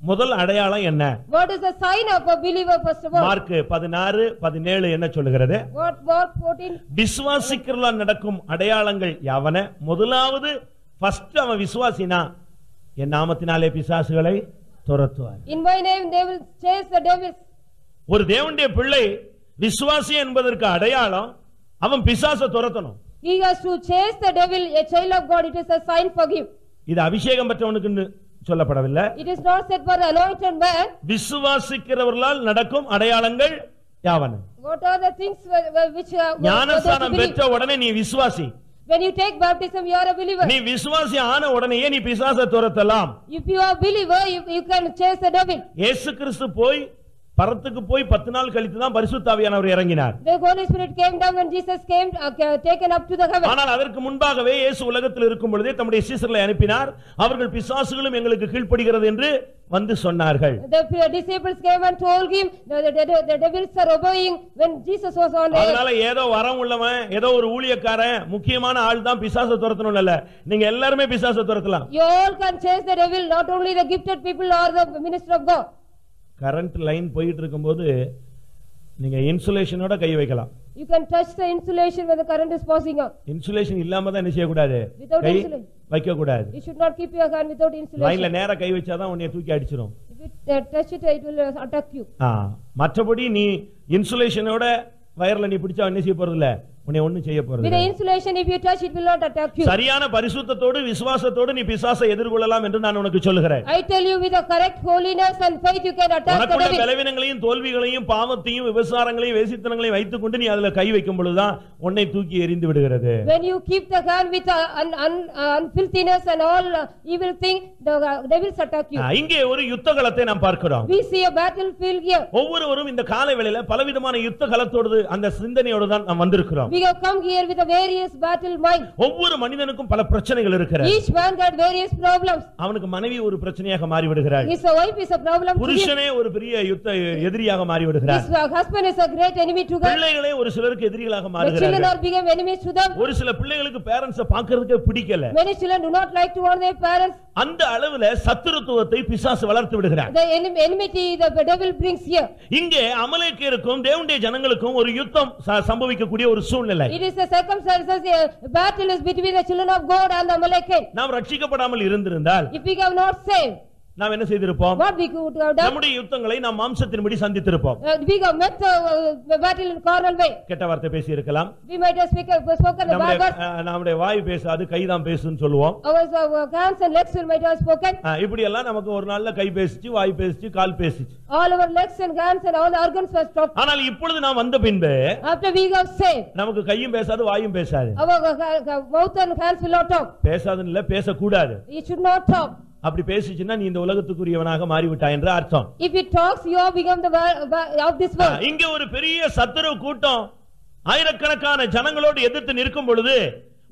முதல் அடையாளம் என்ன? What is the sign of a believer first of all? Mark 16:17 என்ன சொல்லுகிறது? What Mark 14? விசுவாசிக்கிறவர்களால் நடக்கும் அடையாளங்கள் யாவன? முதலாவது ஃபர்ஸ்ட் அவன் விசுவாசினா என் நாமத்தினாலே பிசாசுகளை துரத்துவார். In my name they will chase the devils. ஒரு தேவனுடைய பிள்ளை விசுவாசி என்பதற்கு அடையாளம் அவன் பிசாசை துரத்தணும். He has to chase the devil. A child of God, it is a sign for him. இது அபிஷேகம் பெற்றவனுக்கு சொல்லப்படவில்லை. It is not said for the anointed man. விசுவாசிக்கிறவர்களால் நடக்கும் அடையாளங்கள் யாவன? What are the things which ஞானஸ்நானம் பெற்ற உடனே நீ விசுவாசி. when you take baptism you are a believer. நீ விசுவாசி ஆன உடனே நீ பிசாசை துரத்தலாம். If you are a believer, you can chase the devil. இயேசு கிறிஸ்து போய் பரத்துக்கு போய் 10 நாள் கழித்து தான் பரிசுத்த ஆவியானவர் இறங்கினார். The Holy Spirit came down when Jesus came taken up to the heaven. ஆனால் அதற்கு முன்பாகவே இயேசு உலகத்தில் இருக்கும் பொழுதே தம்முடைய சீஷர்களை அனுப்பினார். அவர்கள் பிசாசுகளும் எங்களுக்கு கீழ்ப்படிகிறது என்று வந்து சொன்னார்கள். The disciples came and told him the devils are obeying when Jesus was on earth. அதனால ஏதோ வரம் உள்ளவன் ஏதோ ஒரு ஊழியக்காரன் முக்கியமான ஆள் தான் பிசாசை துரத்தணும் இல்ல, நீங்க எல்லாரும் பிசாசை துரத்தலாம். You all can chase the devil, not only the gifted people or the minister of God. Current line போயிட்டு இருக்கும்போது நீங்க இன்சுலேஷனோட கை வைக்கலாம். You can touch the insulation when the current is passing on. Insulation இல்லாம தான் என்ன செய்ய கூடாது? Without கை insulation. வைக்க கூடாது. You should not keep your hand without insulation. லைன்ல நேரா கை வச்சாதான் உன்னை தூக்கி அடிச்சிரும். If you touch it, it will attack you. மற்றபடி நீ இன்சுலேஷனோட வயர்ல நீ பிடிச்சா என்ன செய்ய போறது இல்ல, உன்னை ஒண்ணும் செய்ய போறது With இல்ல. the insulation, if you touch, it will not attack you. சரியான பரிசுத்தத்தோடு விசுவாசத்தோடு நீ பிசாசை எதிர்கொள்ளலாம் என்று நான் உனக்கு சொல்லுகிறேன். I tell you, with the correct holiness and faith, you can attack the உனக்குள்ள devil. பலவீனங்களையும் தோல்விகளையும் பாவத்தையும் விபசாரங்களையும் வேசித்தனங்களையும் வைத்துக்கொண்டு நீ அதுல கை வைக்கும் பொழுதுதான் உன்னை தூக்கி எறிந்து விடுகிறது. When you keep the hand with unfilthiness and all evil thing, the devils attack you. இங்கே ஒரு யுத்த களத்தை நாம் பார்க்கிறோம். We see a battlefield here. ஒவ்வொருவரும் இந்த காலை வேளையில பலவிதமான யுத்த களத்தோடு அந்த சிந்தனையோடு தான் நாம் வந்திருக்கிறோம். We have come here with a various battle mind. ஒவ்வொரு மனிதனுக்கும் பல பிரச்சனைகள் இருக்கிறது. Each man got various problems. அவனுக்கு மனைவி ஒரு பிரச்சனையாக மாறி விடுகிறாள். His wife is a problem to him. புருஷனே ஒரு பெரிய யுத்த எதிரியாக மாறி விடுகிறார். His husband is a great enemy to God. பிள்ளைகளே ஒரு சிலருக்கு எதிரிகளாக The children மாறுகிறார்கள். are become enemies to them. ஒரு சில பிள்ளைகளுக்கு பேரண்ட்ஸை பார்க்கிறதுக்கே பிடிக்கல. Many children do not like to want their parents. அந்த அளவுல சத்துருத்துவத்தை பிசாசு வளர்த்து விடுகிறார். The enmity the devil brings here. இங்கே அமலேக்கியருக்கும் தேவனுடைய ஜனங்களுக்கும் ஒரு யுத்தம் சம்பவிக்கக்கூடிய ஒரு சூழ்நிலை. It is a circumstances, a battle is between the children of God and the Amalekite. நாம் ரட்சிக்கப்படாமல் இருந்திருந்தால் If we have not saved, நாம் என்ன செய்திருப்போம்? what we could have done? நம்முடைய யுத்தங்களை நாம் மாம்சத்தின்படி சந்தித்திருப்போம். We have met the battle in carnal way. கெட்ட வார்த்தை பேசி இருக்கலாம். We might have spoken the bad words. நம்முடைய வாய் பேசாது கைதான் பேசுன்னு சொல்லுவோம். Our hands and legs might have spoken. இப்படி எல்லாம் நமக்கு ஒரு நாள்ல கை பேசிச்சு, வாய் பேசிச்சு, கால் பேசிச்சு. All our legs and hands and all the organs were stopped. ஆனால் இப்பொழுது நாம் வந்த பின்பு After we have saved, நமக்கு கையும் பேசாது, வாயும் பேசாது. our mouth and hands will not talk. பேசாதுன்னு இல்ல, பேசக்கூடாது. It should not talk. அப்படி பேசிச்சுன்னா நீ இந்த உலகத்துக்குரியவனாக மாறிவிட்டாய் என்று அர்த்தம். If it talks, you have become the of this world. இங்க ஒரு பெரிய சத்துரு கூட்டம் ஆயிரக்கணக்கான ஜனங்களோடு எதிர்த்து நிற்கும் பொழுது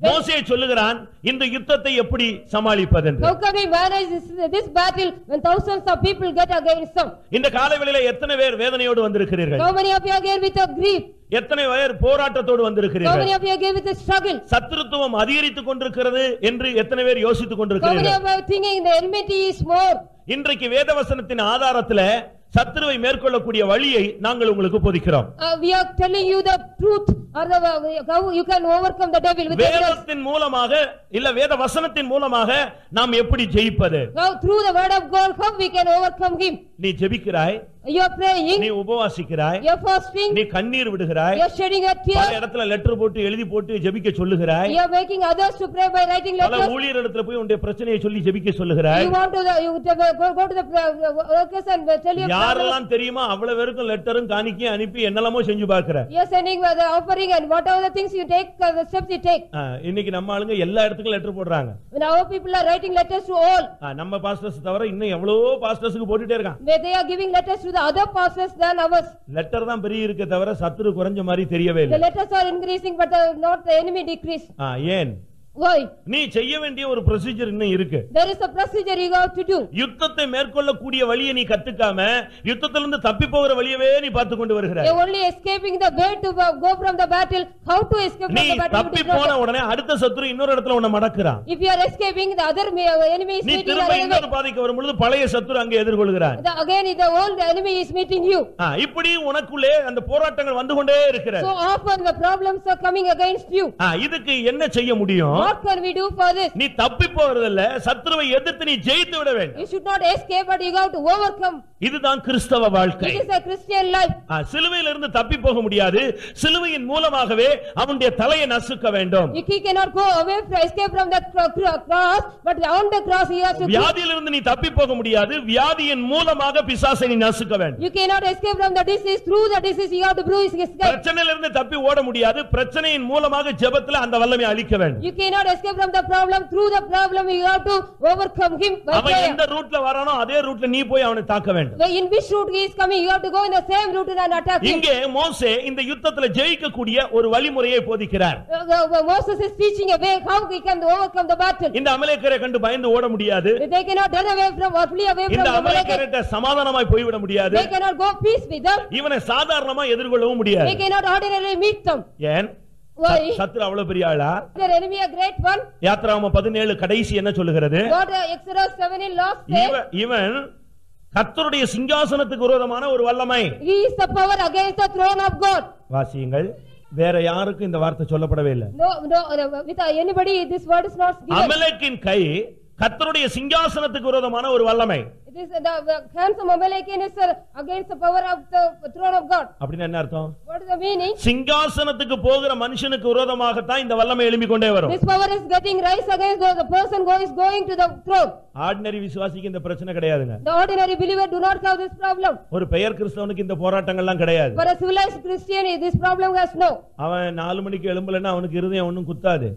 மோசே சொல்லுகிறான், இந்த யுத்தத்தை எப்படி சமாளிப்பது என்று. How can we manage this battle when thousands of people get against them? இந்த காலைவேளையிலே எத்தனை பேர் வேதனையோடு வந்திருக்கிறீர்கள்? How many of you are here with a grief? எத்தனை பேர் போராட்டத்தோடு How வந்திருக்கிறீர்கள்? many of you are here with a struggle? சத்துருத்துவம் அதிகரித்துக் கொண்டிருக்கிறது என்று எத்தனை பேர் யோசித்துக் How many கொண்டிருக்கிறீர்கள்? of you are thinking the enmity is more? இன்றைக்கு வேதவசனத்தின் ஆதாரத்துல சத்துருவை மேற்கொள்ளக்கூடிய வழியை நாங்கள் உங்களுக்கு போதிக்கிறோம். We are telling you the truth or how you can overcome the devil with evidence. வேதத்தின் மூலமாக இல்ல வேத வசனத்தின் மூலமாக நாம் எப்படி ஜெயிப்பது? How through the word of God how we can overcome him. நீ ஜெபிக்கிறாய், You are praying, நீ உபவாசிக்கிறாய், you are fasting, நீ கண்ணீர் விடுகிறாய், you are shedding a பல tear, இடத்துல லெட்டர் போட்டு எழுதி போட்டு ஜெபிக்க சொல்லுகிறாய், you are making others to pray by writing பல letters. ஊழியர் இடத்துல போய் உன்னுடைய பிரச்சனையை சொல்லி ஜெபிக்க சொல்லுகிறாய். You want to go to the workers and tell your problem. யாரெல்லாம் தெரியுமா அவ்வளவு பேருக்கும் லெட்டரும் காணிக்கையும் அனுப்பி என்னெல்லாமோ செஞ்சு பார்க்கிற. You are sending the offering and whatever the things you take, the steps you take. இன்னைக்கு நம்ம ஆளுங்க எல்லா இடத்துக்கும் லெட்டர் போடுறாங்க. When our people are writing letters to all, நம்ம பாஸ்டர்ஸ் தவிர இன்னும் எவ்வளவோ பாஸ்டர்ஸ்க்கு போட்டுட்டே இருக்கான். they are giving letters to the other pastors than ours. Letter தான் பெரிய இருக்க தவிர சத்துரு குறைஞ்ச மாதிரி தெரியவே The இல்லை. letters are increasing but not the enemy decrease. ஏன்? Why? நீ செய்ய வேண்டிய ஒரு ப்ரொசீஜர் இன்னும் இருக்கு. There is a procedure you have to do. யுத்தத்தை மேற்கொள்ளக்கூடிய வழியை நீ கத்துக்காம யுத்தத்திலிருந்து தப்பி போகிற வழியவே நீ பார்த்து கொண்டு வருகிறாய். You are only escaping the way to go from the battle. How to escape நீ from the battle? தப்பி போன உடனே அடுத்த சத்துரு இன்னொரு இடத்துல உன்னை மடக்குறான். If you are escaping, the other enemy is நீ meeting திரும்ப another இன்னொரு way. பாதைக்கு வரும் பொழுது பழைய சத்துரு அங்கே எதிர்கொள்கிறான். Again the old enemy is meeting you. இப்படி உனக்குள்ளே அந்த போராட்டங்கள் வந்து கொண்டே இருக்கிறது. So often the problems are coming against you. இதுக்கு என்ன செய்ய முடியும்? What can we do for this? நீ தப்பி போறதில்ல, சத்துருவை எதிர்த்து நீ ஜெயித்து விட வேண்டும். You should not escape but you have to overcome. இதுதான் கிறிஸ்தவ வாழ்க்கை. It is a Christian life. சிலுவையிலிருந்து தப்பி போக முடியாது. சிலுவையின் மூலமாகவே அவனுடைய தலையை நசுக்க வேண்டும். He cannot go away from escape from the cross but on the cross he has to. வியாதியிலிருந்து நீ தப்பி போக முடியாது. வியாதியின் மூலமாக பிசாசை நீ நசுக்க வேண்டும். You cannot escape from the disease. Through the disease you have to bruise his head. பிரச்சனையிலிருந்து தப்பி ஓட முடியாது. பிரச்சனையின் மூலமாக ஜெபத்துல அந்த வல்லமையை அழிக்க வேண்டும். You cannot escape from the problem. Through the problem you have to overcome him by அவன் prayer. எந்த ரூட்ல வரானோ அதே ரூட்ல நீ போய் அவனை தாக்க வேண்டும். In which route he is coming you have to go in the same route and attack him. இங்கே மோசே இந்த யுத்தத்துல ஜெயிக்க கூடிய ஒரு வழிமுறையை போதிக்கிறார். Moses is teaching a way how he can overcome the battle. இந்த அமலேக்கரை கண்டு பயந்து ஓட முடியாது. They cannot run away from or flee away from இந்த the Amalekite. அமலேக்கர்ட்ட சமாதானமாய் போய் விட முடியாது. They cannot go peace with them. இவனை சாதாரணமா எதிர்கொள்ளவும் முடியாது. They cannot ordinarily meet them. ஏன்? Why? சத்துரு அவ்வளவு பெரிய ஆளா? Their enemy a great one. யாத்ராகமம் 17 கடைசி என்ன சொல்லுகிறது? God Exodus 7 in last day. இவன் கர்த்தருடைய சிங்காசனத்துக்கு விரோதமான ஒரு வல்லமை. He is the power against the throne of God. வாசியுங்கள். வேற யாருக்கும் இந்த வார்த்தை சொல்லப்படவே இல்லை. No, with anybody this word is not given. அமலேக்கின் கை கர்த்தருடைய சிங்காசனத்துக்கு விரோதமான ஒரு வல்லமை. It is the hands of Amalekite is against the power of the throne of God. அப்படினா என்ன அர்த்தம்? What is the meaning? சிங்காசனத்துக்கு போகிற மனுஷனுக்கு விரோதமாக தான் இந்த வல்லமை எழும்பி கொண்டே வரும். This power is getting rise against the person who is going to the throne. Ordinary விசுவாசிக்கு இந்த பிரச்சனை கிடையாதுங்க. The ordinary believer do not have this problem. ஒரு பெயர் கிறிஸ்தவனுக்கு இந்த போராட்டங்கள்லாம் கிடையாது. For a civilized Christian this problem has no. அவன் 4 மணிக்கு எழும்பலன்னா அவனுக்கு இருதயம் ஒண்ணும் குத்தாது.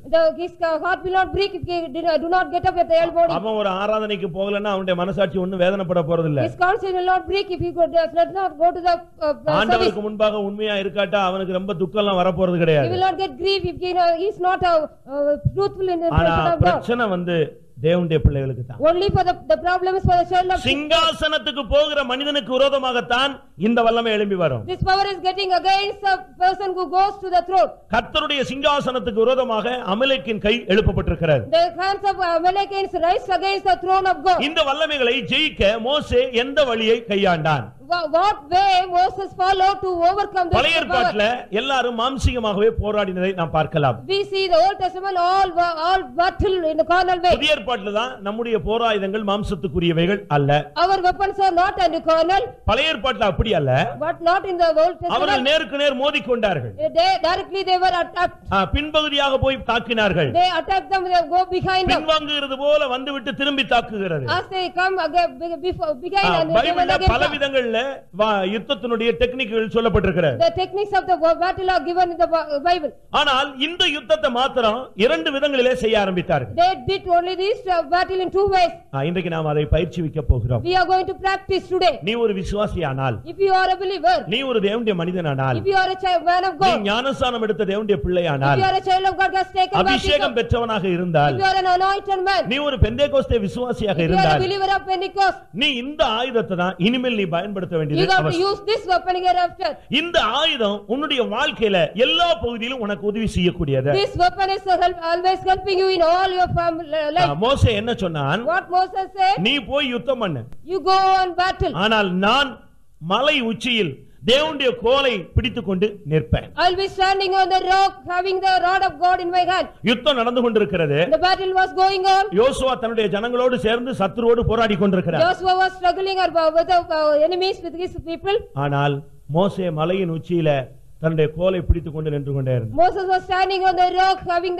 His heart will not break if he do not get up at the elbow. அவன் ஒரு ஆராதனைக்கு போகலன்னா அவனுடைய மனசாட்சி ஒண்ணும் வேதனைப்பட போறதில்லை. His conscience will not break if he does not go to the service. ஆண்டவருக்கு முன்பாக உண்மையா இருக்காட்டா அவனுக்கு ரொம்ப துக்கம்லாம் வர போறது கிடையாது. He will not get grief if he is not truthful in the ஆனா presence of God. பிரச்சனை வந்து தேவனுடைய பிள்ளைகளுக்கு தான். Only for the problem is for the child of சிங்காசனத்துக்கு போகிற மனிதனுக்கு விரோதமாகத்தான் இந்த வல்லமை எழும்பி வரும். This power is getting against the person who goes to the throne. கர்த்தருடைய சிங்காசனத்துக்கு விரோதமாக அமலேக்கின் கை எழுப்பப்பட்டிருக்கிறது. The hands of Amalekites rise against the throne of God. இந்த வல்லமைகளை ஜெயிக்க மோசே எந்த வழியை கையாண்டான்? What way Moses followed to overcome this பழைய ஏற்பாட்டில் எல்லாரும் மாம்சீகமாகவே போராடினதை நாம் பார்க்கலாம். We see the Old Testament all battle in the carnal way. புதிய ஏற்பாட்டில் தான் நம்முடைய போராயுதங்கள் மாம்சத்துக்குரியவைகள் அல்ல. Our weapons are not under carnal. பழைய ஏற்பாட்டில் அப்படி அல்ல. But not in the Old Testament. அவர்கள் நேருக்கு நேர் மோதிக்கொண்டார்கள். Directly they were attacked. பின்பகுதியாக போய் தாக்கினார்கள். They attack them, they go behind them. பின்வாங்குகிறது போல வந்துவிட்டு திரும்பி தாக்குகிறது. As they come again behind and they will again. பல விதங்கள்ல யுத்தத்தினுடைய டெக்னிக்குகள் சொல்லப்பட்டிருக்கிறது. The techniques of the battle are given in the Bible. ஆனால் இந்த யுத்தத்தை மாத்திரம் இரண்டு விதங்களிலே செய்ய ஆரம்பித்தார்கள். They did only this battle in two ways. இன்றைக்கு நாம் அதை பயிற்சிவிக்க போகிறோம். We are going to practice today. நீ ஒரு விசுவாசியானால், If you are a believer, நீ ஒரு தேவனுடைய மனிதனானால், if you are a man of நீ God, ஞானஸ்நானம் எடுத்த தேவனுடைய if பிள்ளையானால், you are a child of God, has taken அபிஷேகம் baptism, பெற்றவனாக இருந்தால், if you are an anointed man, நீ ஒரு பெந்தேகோஸ்தே விசுவாசியாக if you are a இருந்தால், believer of Pentecost, நீ இந்த ஆயுதத்தை தான் இனிமேல் நீ பயன்படுத்த you வேண்டியது got to அவசியம். use this weapon hereafter. இந்த ஆயுதம் உன்னுடைய வாழ்க்கையில எல்லா பகுதியிலும் உனக்கு உதவி செய்யக்கூடியது. This weapon is always helping you in all your life. மோசே என்ன சொன்னான்? What Moses said, நீ போய் யுத்தம் பண்ணு, you go on battle. ஆனால் நான் மலை உச்சியில் தேவனுடைய கோலை பிடித்துக்கொண்டு நிற்பேன். I'll be standing on the rock having the rod of God in my hand. யுத்தம் நடந்து கொண்டிருக்கிறது. The battle was going on. யோசுவா தன்னுடைய ஜனங்களோடு சேர்ந்து சத்துருவோடு போராடி கொண்டிருக்கிறார். Joshua was struggling with the enemies with his people. ஆனால் மோசே மலையின் உச்சியில தன்னுடைய கோலை பிடித்துக்கொண்டு நின்று கொண்டே இருந்தார். Moses was standing on the rock having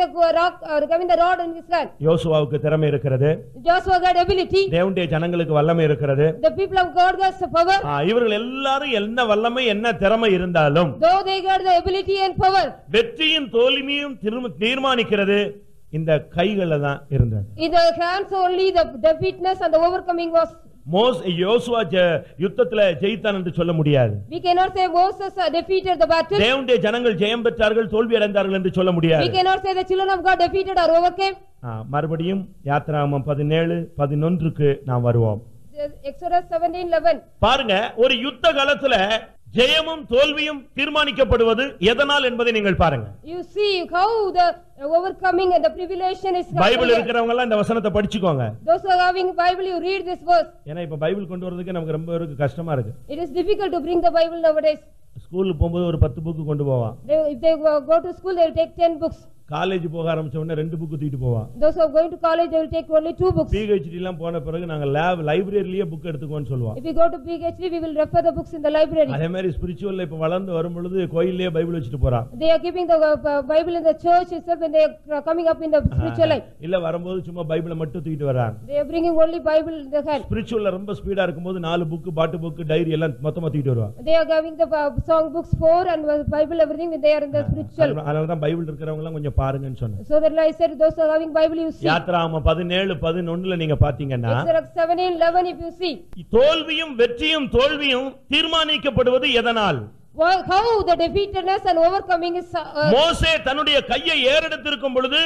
the rod in his hand. யோசுவாவுக்கு திறமை இருக்கிறது. Joshua got ability. தேவனுடைய ஜனங்களுக்கு வல்லமை இருக்கிறது. The people of God got the power. இவர்கள் எல்லாரும் என்ன வல்லமை என்ன திறமை இருந்தாலும், Though they got the ability and power, வெற்றியும் தோல்வியும் தீர்மானிக்கிறது இந்த கைகள தான் இருந்தது. in the hands only the defeatness and the overcoming was. யோசுவா யுத்தத்துல ஜெயித்தான் என்று சொல்ல முடியாது. We cannot say Moses defeated the battle. தேவனுடைய ஜனங்கள் ஜெயம் பெற்றார்கள் தோல்வி அடைந்தார்கள் என்று சொல்ல முடியாது. We cannot say the children of God defeated or overcame. மறுபடியும் யாத்திராகமம் 17:11க்கு நாம் வருவோம். Exodus 17:11. பாருங்க, ஒரு யுத்த காலத்துல ஜெயமும் தோல்வியும் தீர்மானிக்கப்படுவது எதனால் என்பதை நீங்கள் பாருங்க. You see how the overcoming and the tribulation is. Bible இருக்கிறவங்க எல்லாம் இந்த வசனத்தை படிச்சுக்கோங்க. Those who are having Bible, you read this verse. ஏன்னா இப்ப பைபிள் கொண்டு வரதுக்கு நமக்கு ரொம்ப கஷ்டமா இருக்கு. It is difficult to bring the Bible nowadays. ஸ்கூலுக்கு போகும்போது ஒரு 10 புக் கொண்டு போவான். If they go to school, they will take 10 books. College போக ஆரம்பிச்ச உடனே 2 புக் தூக்கிட்டு போவான். Those who are going to college, they will take only 2 books. PhD எல்லாம் போன பிறகு நாங்க லைப்ரரியிலேயே புக் எடுத்துக்கோன்னு சொல்லுவோம். If we go to PhD, we will refer the books in the library. அதே மாதிரி ஸ்பிரிச்சுவல்ல இப்ப வளர்ந்து வரும் பொழுது கோயில்லயே பைபிள் வச்சிட்டு போறான். They are keeping the Bible in the church itself when they are coming up in the spiritual life. இல்ல வரும்போது சும்மா பைபிளை மட்டும் தூக்கிட்டு வராங்க. They are bringing only Bible in the hand. ஸ்பிரிச்சுவல்ல ரொம்ப ஸ்பீடா இருக்கும்போது 4 புக், பாட்டு புக், டைரி எல்லாம் மொத்தமா தூக்கிட்டு வருவாங்க. They are having the song books 4 and Bible everything when they are in the spiritual. அதனால தான் பைபிள் இருக்கிறவங்க எல்லாம் கொஞ்சம் பாருங்கன்னு சொன்னேன். So that I said those who are having Bible, you see. யாத்திராகமம் 17:11ல நீங்க பாத்தீங்கன்னா, Exodus 17:11 if you see. தோல்வியும் வெற்றியும் தோல்வியும் தீர்மானிக்கப்படுவது எதனால்? How the defeatedness and overcoming is. மோசே தன்னுடைய கையை ஏறெடுத்திருக்கும் பொழுது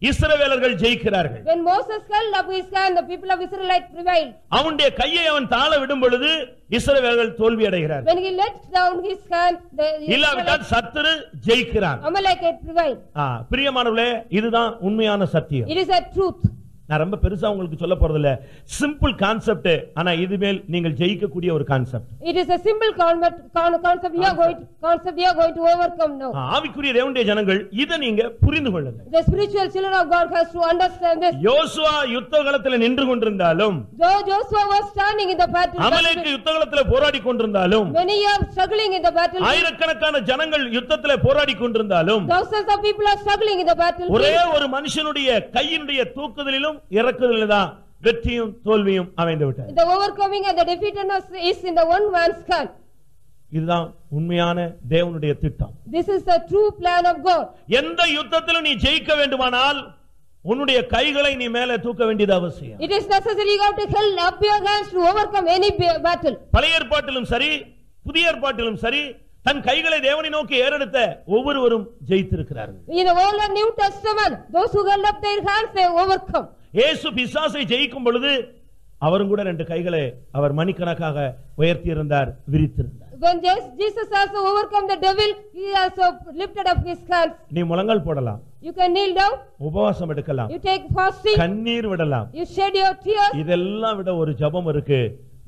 இஸ்ரவேலர்கள் ஜெயிக்கிறார்கள். When Moses held up his hand, the people of Israelite prevailed. அவனுடைய கையை அவன் தாழ விடும் பொழுது இஸ்ரவேலர்கள் தோல்வி அடைகிறார்கள். When he let down his hand, the இல்லாவிட்டால் சத்துரு ஜெயிக்கிறான். Amalekite prevailed. பிரியமானவர்களே, இதுதான் உண்மையான சத்தியம். It is a truth. நான் ரொம்ப பெருசா உங்களுக்கு சொல்ல போறது இல்ல, சிம்பிள் கான்செப்ட், ஆனா இதுமேல் நீங்கள் ஜெயிக்கக்கூடிய ஒரு concept. It is a simple concept we are going to overcome now. ஆவிக்குரிய தேவனுடைய ஜனங்கள் இத நீங்க புரிந்து கொள்ளுங்க. The spiritual children of God has to understand this. யோசுவா யுத்த களத்தில் நின்று கொண்டிருந்தாலும், Though Joshua was standing in the battle, அமலேக்கு யுத்த களத்தில் போராடி கொண்டிருந்தாலும், many are struggling in the battle. ஆயிரக்கணக்கான ஜனங்கள் யுத்தத்தில் போராடி கொண்டிருந்தாலும், thousands of people are struggling in the battle. ஒரே ஒரு மனுஷனுடைய கையினுடைய தூக்குதலிலும் இறக்குதலிலும் தான் வெற்றியும் தோல்வியும் அமைந்து விட்டது. The overcoming and the defeatedness is in the one man's hand. இதுதான் உண்மையான தேவனுடைய திட்டம். This is the true plan of God. எந்த யுத்தத்திலும் நீ ஜெயிக்க வேண்டுமானால் உன்னுடைய கைகளை நீ மேலே தூக்க வேண்டியது அவசியம். It is necessary you have to hold up your hands to overcome any battle. பழைய ஏற்பாட்டிலும் சரி புதிய ஏற்பாட்டிலும் சரி தன் கைகளை தேவனை நோக்கி ஏறெடுத்த ஒவ்வொருவரும் ஜெயித்திருக்கிறார்கள். In the Old and New Testament, those who held up their hands, they overcome. இயேசு பிசாசை ஜெயிக்கும் பொழுது அவரும் கூட 2 கைகளை அவர் மணிக்கணக்காக உயர்த்தி இருந்தார், விரித்திருந்தார். When Jesus also overcome the devil, he also lifted up his hands. நீ முழங்கால் போடலாம், You can kneel down, உபவாசம் எடுக்கலாம், you take fasting, கண்ணீர் விடலாம். you shed your tears. இதெல்லாம் விட ஒரு ஜெபம் இருக்கு,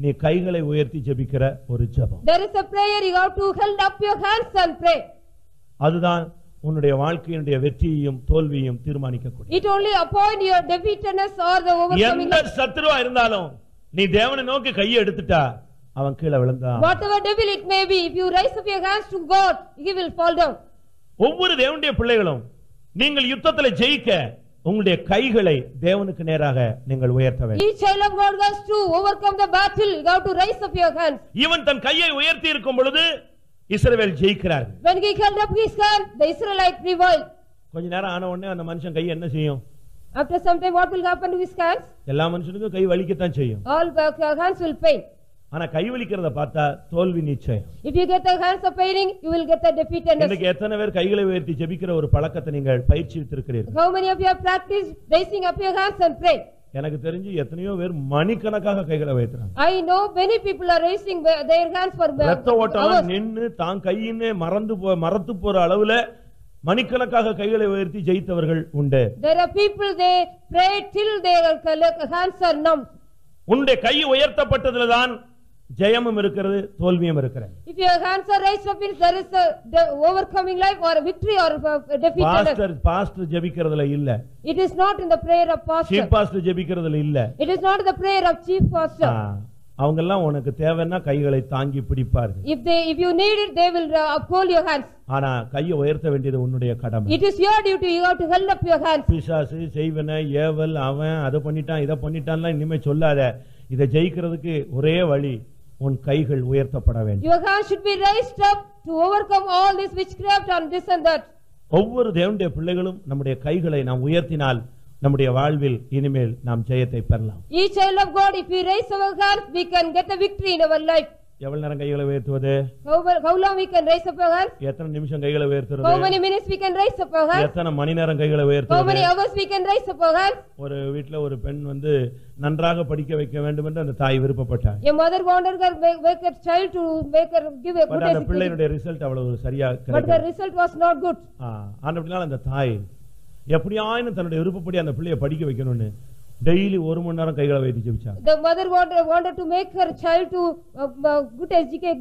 நீ கைகளை உயர்த்தி ஜெபிக்கிற ஒரு ஜெபம். There is a prayer, you have to hold up your hands and pray. அதுதான் உன்னுடைய வாழ்க்கையினுடைய வெற்றியையும் தோல்வியையும் தீர்மானிக்கக்கூடிய. It only appoint your defeatedness or the overcoming. எந்த சத்துருவா இருந்தாலும் நீ தேவனை நோக்கி கையை எடுத்துட்டா அவன் கீழே விழுந்தான். Whatever devil it may be, if you raise up your hands to God, he will fall down. ஒவ்வொரு தேவனுடைய பிள்ளைகளும் நீங்கள் யுத்தத்திலே ஜெயிக்க உங்களுடைய கைகளை தேவனுக்கு நேராக நீங்கள் உயர்த்த வேண்டும். Each child of God has to overcome the battle. You have to raise up your hands. இவன் தன் கையை உயர்த்தி இருக்கும் பொழுது இஸ்ரவேல் ஜெயிக்கிறார். When he held up his hand, the Israelites prevailed. கொஞ்ச நேரம் ஆன உடனே அந்த மனுஷன் கை என்ன செய்யும்? After some time, what will happen to his hands? எல்லா மனுஷனுக்கும் கை வலிக்கத்தான் செய்யும். All hands will pain. ஆனா கை வலிக்கிறத பார்த்தா தோல்வி நிச்சயம். If you get the hands of paining, you will get the defeatedness. இன்னைக்கு எத்தனை பேர் கைகளை உயர்த்தி ஜெபிக்கிற ஒரு பழக்கத்தை நீங்கள் பயிற்சித்திருக்கிறீர்கள்? How many of you have practiced raising up your hands and pray? எனக்கு தெரிஞ்சு எத்தனையோ பேர் மணிக்கணக்காக கைகளை உயர்த்துறாங்க. I know many people are raising their hands for ரத்த ஓட்டம் hours. நின்னு தான் கையினே மறந்து போற அளவுல மணிக்கணக்காக கைகளை உயர்த்தி ஜெயித்தவர்கள் உண்டு. There are people, they pray till their hands are numb. உன்னுடைய கை உயர்த்தப்பட்டதுலதான் ஜெயமும் இருக்கிறது, தோல்வியும் இருக்கிறது. If your hands are raised up, there is a overcoming life or a victory or a defeat. Pastor ஜெபிக்கிறதுல இல்ல. It is not in the prayer of pastor. Chief pastor ஜெபிக்கிறதுல இல்ல. It is not in the prayer of chief pastor. அவங்க எல்லாம் உனக்கு தேவைன்னா கைகளை தாங்கி பிடிப்பார்கள். If you need it, they will uphold your hands. ஆனா கையை உயர்த்த வேண்டியது உன்னுடைய கடமை. It is your duty. You have to hold up your hands. பிசாசு செய்வன ஏவல் அவன் அதை பண்ணிட்டான் இதை பண்ணிட்டான்லாம் இனிமே சொல்லாத. இதை ஜெயிக்கிறதுக்கு ஒரே வழி உன் கைகள் உயர்த்தப்பட வேண்டும். Your hands should be raised up to overcome all this witchcraft and this and that. ஒவ்வொரு தேவனுடைய பிள்ளைகளும் நம்முடைய கைகளை நாம் உயர்த்தினால் நம்முடைய வாழ்வில் இனிமேல் நாம் ஜெயத்தை பெறலாம். Each child of God, if we raise our hands, we can get the victory in our life. எவ்வளவு நேரம் கைகளை உயர்த்துவது? How long we can raise up our hands? எத்தனை நிமிஷம் கைகளை உயர்த்துறது? How many minutes we can raise up our hands? எத்தனை மணி நேரம் கைகளை How உயர்த்துவது? many hours we can raise up our hands? ஒரு வீட்ல ஒரு பெண் நன்றாக படிக்க வைக்க வேண்டும் என்று அந்த தாய் விருப்பப்பட்டார். A mother wanted her make a child to make her give a good அந்த education. பிள்ளையுடைய ரிசல்ட் அவ்வளவு சரியா But the கிடைக்கல. result was not good. ஆனபடியால் அந்த தாய் எப்படியாயினும் தன்னுடைய விருப்பப்படி அந்த பிள்ளையை படிக்க வைக்கணும்னு டெய்லி 1 மணி நேரம் கைகளை வைத்து ஜெபிச்சாங்க. The mother wanted to make her child to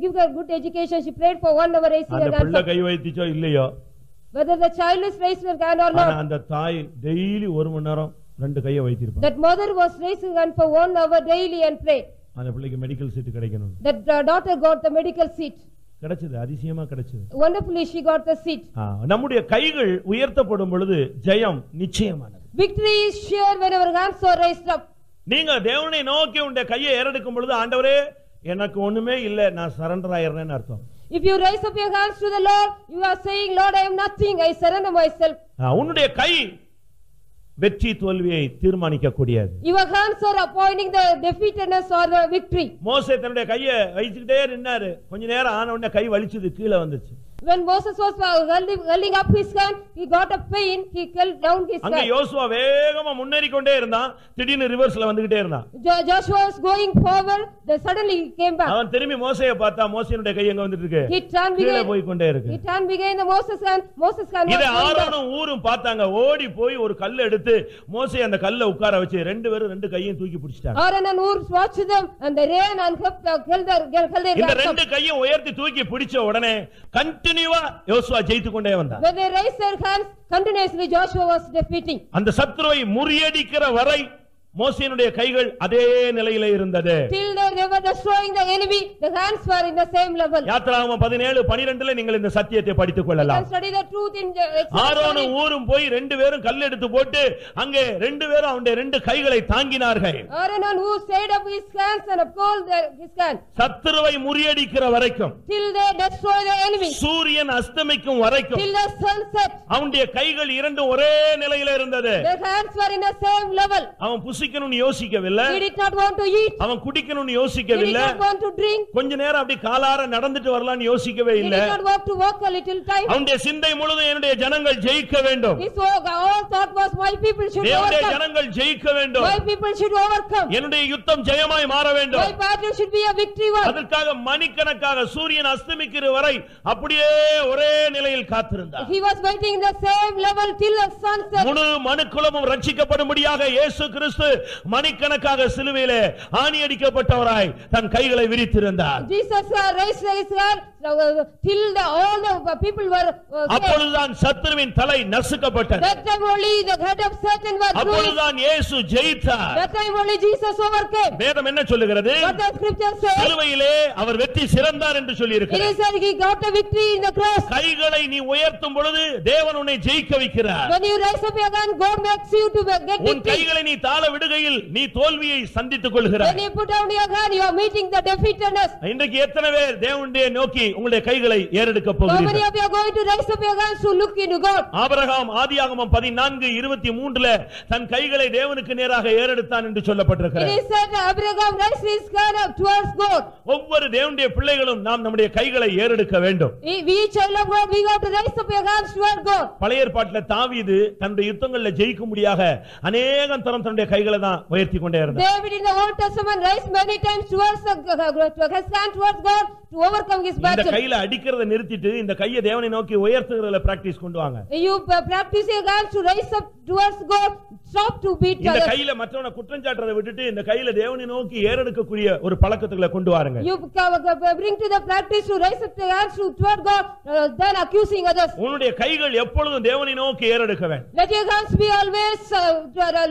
give her good education. She prayed for 1 hour raising her அந்த hands பிள்ளை up. கை வைத்துச்சோ இல்லையோ, Whether the child is raising her hand or ஆனா not, அந்த தாய் டெய்லி 1 மணி நேரம் 2 கையை வைத்திருப்பாங்க. that mother was raising hand for 1 hour daily and pray. அந்த பிள்ளைக்கு மெடிக்கல் சீட் கிடைக்கணும். That daughter got the medical seat. கிடைச்சது, அதிசயமா கிடைச்சது. Wonderfully she got the seat. நம்முடைய கைகள் உயர்த்தப்படும் பொழுது ஜெயம் நிச்சயமானது. Victory is sure when our hands are raised up. நீங்க தேவனை நோக்கி உங்களுடைய கையை ஏறெடுக்கும் பொழுது ஆண்டவரே எனக்கு ஒண்ணுமே இல்ல நான் சரண்டர் ஆயிரேன்னு அர்த்தம். If you raise up your hands to the Lord, you are saying, Lord, I am nothing, I surrender myself. உன்னுடைய கை வெற்றி தோல்வியை தீர்மானிக்க கூடியது. Your hands are appointing the defeatedness or the victory. மோசே தன்னுடைய கையை வைச்சுக்கிட்டே நின்னாரு. கொஞ்ச நேரம் ஆன உடனே கை வலிச்சது, கீழே வந்துச்சு. When Moses was holding up his hand, he got a pain, he held down his அங்க hand. யோசுவா வேகமா முன்னேறி கொண்டே இருந்தான், திடீர்னு ரிவர்ஸ்ல வந்துகிட்டே இருந்தான். Joshua was going forward, then suddenly he came back. அவன் திரும்பி மோசேயை பார்த்தா மோசேனுடைய கை எங்க வந்துட்டு இருக்கு? He turned கீழே behind. போய் கொண்டே இருக்கு. He turned behind the Moses hand was இதை going down. ஆரோனும் ஊரும் பார்த்தாங்க. ஓடி போய் ஒரு கல்லை எடுத்து மோசே அந்த கல்லை உட்கார வச்சு 2 பேரும் 2 கையையும் தூக்கி பிடிச்சிட்டாங்க. Aaron and Hur watched them and they ran and held their இந்த hands up. 2 கையும் உயர்த்தி தூக்கி பிடிச்ச உடனே கண்டினியூவா யோசுவா ஜெயித்து கொண்டே வந்தான். When they raised their hands, continuously Joshua was defeating. அந்த சத்துருவை முறியடிக்கிற வரை மோசேனுடைய கைகள் அதே நிலையில இருந்தது. Till they were destroying the enemy, the hands were in the same level. யாத்திராகமம் 17:12 நீங்கள் இந்த சத்தியத்தை படித்துக் You கொள்ளலாம். can study the truth in ஆரோனும் ஊரும் போய் 2 பேரும் கல் எடுத்து போட்டு அங்கே 2 பேரும் அவனுடைய 2 கைகளை தாங்கினார்கள். Aaron and Hur stayed up his hands and uphold his hands. சத்துருவை முறியடிக்கிற வரைக்கும், Till they destroy the enemy. சூரியன் அஸ்தமிக்கும் வரைக்கும் Till the sun set. அவனுடைய கைகள் இரண்டும் ஒரே நிலையில இருந்தது. Their hands were in the same level. அவன் புசி புசிக்கணும்னு யோசிக்கவில்லை, He did not want to eat. அவன் குடிக்கணும்னு He did யோசிக்கவில்லை, not want to drink. கொஞ்ச நேரம் அப்படி காலார நடந்துட்டு வரலாம்னு யோசிக்கவே He இல்ல. did not want to walk a little time. அவனுடைய சிந்தை முழுதும் என்னுடைய ஜனங்கள் ஜெயிக்க வேண்டும், His all thought was, my people should என்னுடைய overcome. ஜனங்கள் ஜெயிக்க வேண்டும், My people should overcome. என்னுடைய யுத்தம் ஜெயமாய் மாற My வேண்டும். battle should be a victory one. அதற்காக மணிக்கணக்காக சூரியன் அஸ்தமிக்கிற வரை அப்படியே ஒரே நிலையில் காத்திருந்தார். He was waiting in the same level till the sun set. முழு மனுக்குலமும் ரட்சிக்கப்படும்படியாக இயேசு கிறிஸ்து மணிக்கணக்காக சிலுவையிலே ஆணியடிக்கப்பட்டவராய் தன் கைகளை விரித்திருந்தார். Jesus raised his hand till all the people were saved. அப்பொழுதுதான் சத்துருவின் தலை நசுக்கப்பட்டது. That time only the head of Satan was bruised. அப்பொழுதுதான் இயேசு ஜெயித்தார். That time only Jesus overcame. வேதம் என்ன சொல்லுகிறது? What the scripture says? சிலுவையிலே அவர் வெற்றி சிறந்தார் என்று சொல்லி It இருக்கிறார். is said he got the victory in the cross. கைகளை நீ உயர்த்தும் பொழுது தேவன் உன்னை ஜெயிக்க வைக்கிறார். When you raise up your hand, God makes you to get உன் victory. கைகளை நீ தாழ விடுகையில் நீ தோல்வியை சந்தித்துக் கொள்கிறாய். When you put down your hand, you are meeting the defeatedness. இன்றைக்கு எத்தனை பேர் தேவனுடைய நோக்கி உங்களுடைய கைகளை ஏறெடுக்க How many போகிறீர்கள்? of you are going to raise up your hands to look into God? Abraham ஆதியாகமம் 14:23 தன் கைகளை தேவனுக்கு நேராக ஏறெடுத்தான் என்று It சொல்லப்பட்டிருக்கிறது. is said Abraham raised his hand up towards God. ஒவ்வொரு தேவனுடைய பிள்ளைகளும் நாம் நம்முடைய கைகளை ஏறெடுக்க வேண்டும். We child of God, we got to raise up your hands towards God. பழைய ஏற்பாட்டில் தாவீது தன்னுடைய யுத்தங்களில் ஜெயிக்கும்படியாக அநேகம் தரம் தன்னுடைய கைகளை தான் உயர்த்தி கொண்டே இருந்தார். David in the Old Testament raised many times towards his hand towards God to overcome his இந்த battle. கையில அடிக்கிறதை நிறுத்திட்டு இந்த கையை தேவனை நோக்கி உயர்த்துகிறதுல பிராக்டீஸ் கொண்டு வாங்க. You practice your hands to raise up towards God, stop to beat இந்த others. கையில மற்றவனை குற்றம் சாட்டுறதை விட்டுட்டு இந்த கையில தேவனை நோக்கி ஏறெடுக்கக்கூடிய ஒரு பழக்கத்துக்குள்ள கொண்டு வாருங்க. You bring to the practice to raise up the hands toward God, then accusing others. உன்னுடைய கைகள் எப்பொழுதும் தேவனை நோக்கி ஏறெடுக்க வேண்டும். Let your hands be always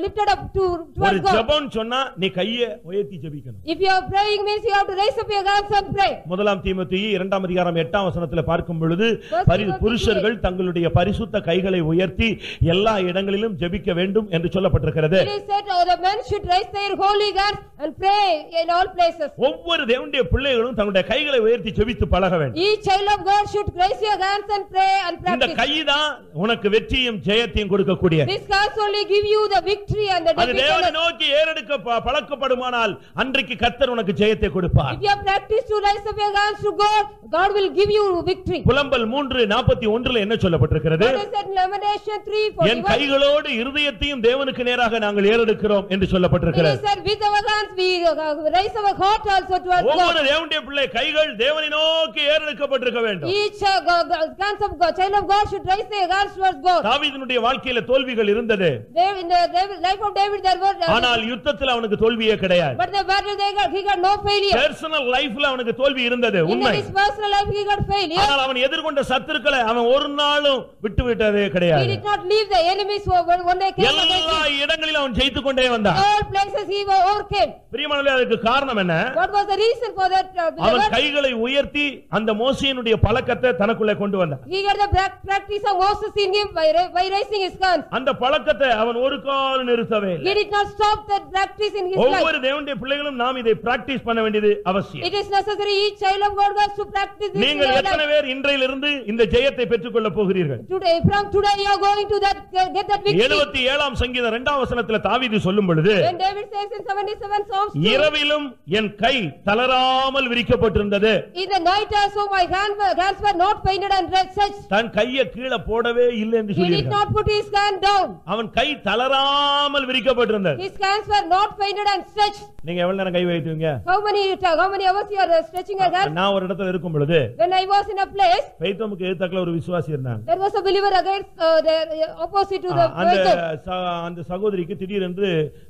lifted up ஒரு towards God. ஜெபம் சொன்னா நீ கையை உயர்த்தி ஜெபிக்கணும். If you are praying means you have to raise up your hands and pray. முதலாம் தீமோத்தேயு 2:8 பார்க்கும் பொழுது புருஷர்கள் தங்களுடைய பரிசுத்த கைகளை உயர்த்தி எல்லா இடங்களிலும் ஜெபிக்க வேண்டும் என்று சொல்லப்பட்டிருக்கிறது. It is said the men should raise their holy hands and pray in all places. ஒவ்வொரு தேவனுடைய பிள்ளைகளும் தங்களுடைய கைகளை உயர்த்தி ஜெபித்து பழக வேண்டும். Each child of God should raise your hands and pray and இந்த practice. கைதான் உனக்கு வெற்றியும் ஜெயத்தையும் கொடுக்கக்கூடியது. This hands only give you the victory and the அது தேவனை defeat. நோக்கி ஏறெடுக்க பழக்கப்படுமானால் அன்றைக்கு கர்த்தர் உனக்கு ஜெயத்தை கொடுப்பார். If you have practiced to raise up your hands to God, God will give you victory. புலம்பல் 3:41 என்ன சொல்லப்பட்டிருக்கிறது? What is that in Lamentation என் 3:41? கைகளோடு இருதயத்தையும் தேவனுக்கு நேராக நாங்கள் ஏறெடுக்கிறோம் என்று It சொல்லப்பட்டிருக்கிறது. is said with our hands we raise our heart also towards ஒவ்வொரு God. தேவனுடைய பிள்ளை கைகள் தேவனை நோக்கி ஏறெடுக்கப்பட்டிருக்க வேண்டும். Each hands of God, child of God should raise their hands towards God. தாவீதினுடைய வாழ்க்கையில தோல்விகள் இருந்தது. There in the life of David there were ஆனால் யுத்தத்தில் அவனுக்கு தோல்வியே கிடையாது. but the battle he got no failure. Personal லைஃப்ல அவனுக்கு தோல்வி இருந்தது In உண்மை. his personal life he got failure. ஆனால் அவன் எதிர்கொண்ட சத்துருக்களை அவன் ஒரு நாளும் விட்டு விட்டதே He கிடையாது. did not leave the enemies when they came against எல்லா him. இடங்களிலும் அவன் ஜெயித்துக் கொண்டே வந்தான். All places he overcame. பிரியமானவர்களே, அதுக்கு காரணம் என்ன? What was the reason for that? அவன் கைகளை உயர்த்தி அந்த மோசேயினுடைய பழக்கத்தை தனக்குள்ளே கொண்டு வந்தான். He got the practice of Moses in him by raising his hands. அந்த பழக்கத்தை அவன் ஒரு காலம் நிறுத்தவே இல்லை. He did not stop that practice in his life. ஒவ்வொரு தேவனுடைய பிள்ளைகளும் நாம் இதை பிராக்டீஸ் பண்ண வேண்டியது அவசியம். It is necessary each child of God has to practice this in நீங்கள் their எத்தனை life. பேர் இன்றையிலிருந்து இந்த ஜெயத்தை பெற்றுக்கொள்ள போகிறீர்கள்? Today, from today you are going to get that victory. 77 சங்கீதம் 2ஆம் வசனத்திலே தாவீது சொல்லும் பொழுது, When David says in 77 Psalms 2, இரவிலும் என் கை தளராமல் விரிக்கப்பட்டிருந்தது. in the night also my hands were not painted and stretched. தன் கையை கீழே போடவே இல்லை என்று He did சொல்லியிருக்கான். not put his hand down. அவன் கை தளராமல் விரிக்கப்பட்டிருந்தது. His hands were not painted and stretched. நீங்க எவ்வளவு நேரம் கை வைத்துவீங்க? How many hours you are stretching your hands? நான் ஒரு இடத்துல இருக்கும் பொழுது When I was in a place, பெய்தோமுக்கு எதிர்த்தாக்குல ஒரு விசுவாசி இருந்தாங்க. there was a believer against opposite to the அந்த Bethel. அந்த சகோதரிக்கு திடீரென்று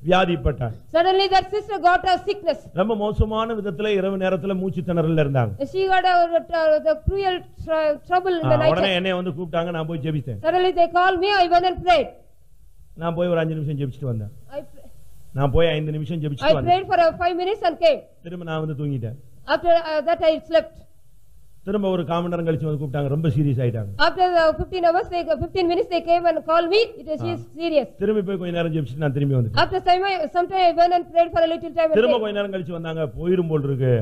வியாதிப்பட்டார். Suddenly that sister got a sickness. ரொம்ப மோசமான விதத்துல இரவு நேரத்துல மூச்சு திணறல்ல இருந்தாங்க. She got the cruel trouble in the உடனே night. என்னை வந்து கூப்பிட்டாங்க, நான் போய் ஜெபிச்சேன். Suddenly they called me, I went and prayed. நான் போய் ஒரு 5 நிமிஷம் ஜெபிச்சிட்டு வந்தேன். I நான் போய் 5 நிமிஷம் ஜெபிச்சிட்டு வந்தேன். prayed for 5 minutes and came. திரும்ப நான் வந்து தூங்கிட்டேன். After that I slept. திரும்ப ஒரு கால் மணி நேரம் கழிச்சு வந்து கூப்பிட்டாங்க, ரொம்ப சீரியஸ் ஆயிட்டாங்க. After 15 minutes they came and called me. It is serious. திரும்பி போய் கொஞ்ச நேரம் ஜெபிச்சிட்டு நான் திரும்பி வந்துட்டேன். After some time I went and prayed for a little time. திரும்ப கொஞ்ச நேரம் கழிச்சு வந்தாங்க, போயிரும் போல் இருக்கு.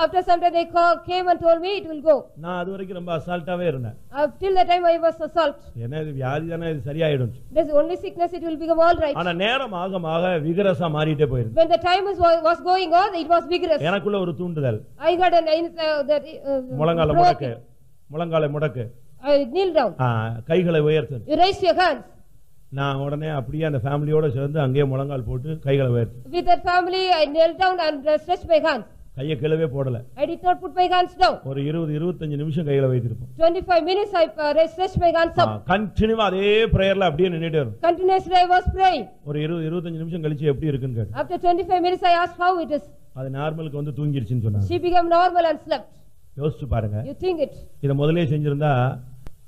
After some time they came and told me it will go. நான் அது வரைக்கும் ரொம்ப அசால்ட்டாவே இருந்தேன். Till the time I was assault. என்ன இது வியாதி தானே, இது சரியாயிடும். This only sickness, it will become all right. ஆனா நேரம் ஆக விகரசா மாறிட்டே போயிருக்கு. When the time was going on, it was vigorous. எனக்குள்ள ஒரு தூண்டுதல். I got முழங்காலை முடக்கு. I kneel down. கைகளை உயர்த்து. You raise your hands. நான் உடனே அப்படியே அந்த ஃபேமிலியோட சேர்ந்து அங்கேயே முழங்கால் போட்டு கைகளை உயர்த்து. With that family I knelt down and stretched my hands. கையை கீழவே போடல. I did not put my hands down. ஒரு 20-25 நிமிஷம் கைகளை வைத்திருப்போம். 25 minutes I stretched my hands up. கண்டினியூவா அதே பிரேயர்ல அப்படியே நின்னுட்டே இருக்கும். Continuously I was praying. ஒரு 20-25 நிமிஷம் கழிச்சு எப்படி இருக்குன்னு கேட்டேன். After 25 minutes I asked how it is. அது நார்மலுக்கு வந்து தூங்கிருச்சுன்னு சொன்னாங்க. She became normal and slept. யோசிச்சு பாருங்க. You think it. இத முதல்லயே செஞ்சிருந்தா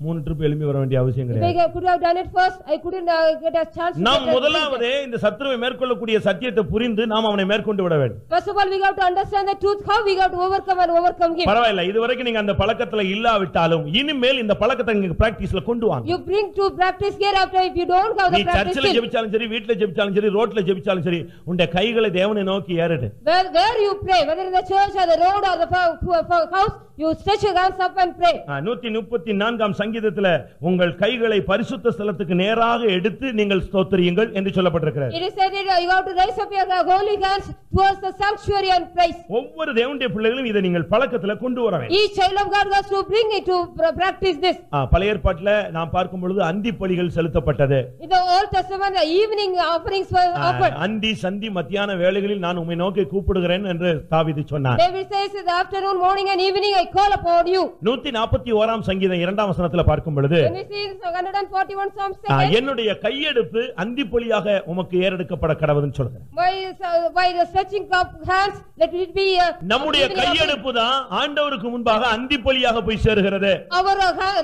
3 ட்ரிப் எழும்பி வர வேண்டிய அவசியம் கிடையாது. If I could have done it first, I couldn't get a chance. நாம் முதலாவது இந்த சத்துருவை மேற்கொள்ளக்கூடிய சத்தியத்தை புரிந்து நாம் அவனை மேற்கொண்டு விட வேண்டும். First of all, we have to understand the truth, how we have to overcome him. பரவாயில்லை, இதுவரைக்கும் நீங்க அந்த பழக்கத்துல இல்லாவிட்டாலும் இனிமேல் இந்த பழக்கத்தை நீங்க பிராக்டீஸ்ல கொண்டு வாங்க. You bring to practice here after if you don't have the practice. நீ சர்ச்சில ஜெபிச்சாலும் சரி, வீட்ல ஜெபிச்சாலும் சரி, ரோட்ல ஜெபிச்சாலும் சரி, உன்னுடைய கைகளை தேவனை நோக்கி ஏறடு. Where you pray, whether in the church or the road or the house, you stretch your hands up and pray. 134ஆம் சங்கீதத்துல உங்கள் கைகளை பரிசுத்த ஸ்தலத்துக்கு நேராக எடுத்து நீங்கள் ஸ்தோத்திரியுங்கள் என்று சொல்லப்பட்டிருக்கிறது. It is said that you have to raise up your holy hands towards the sanctuary and praise. ஒவ்வொரு தேவனுடைய பிள்ளைகளும் இதை நீங்கள் பழக்கத்துல கொண்டு வர வேண்டும். Each child of God has to bring it to practice this. பழைய ஏற்பாட்டிலே நாம் பார்க்கும் பொழுது அந்தி பலிகள் செலுத்தப்பட்டது. In the Old Testament the evening offerings were offered. அந்தி சந்தி மத்தியான வேளைகளில் நான் உம்மை நோக்கி கூப்பிடுகிறேன் என்று தாவீது சொன்னார். David says in the afternoon, morning and evening I call upon you. 141ஆம் சங்கீதம் 2ஆம் வசனத்துல பார்க்கும் பொழுது என்னுடைய கையெடுப்பு அந்தி பலியாக உமக்கு ஏறெடுக்கப்பட கடவுதுன்னு சொல்றார். நம்முடைய கையெடுப்பு தான் ஆண்டவருக்கு முன்பாக அந்தி பலியாக போய் சேருகிறது. Our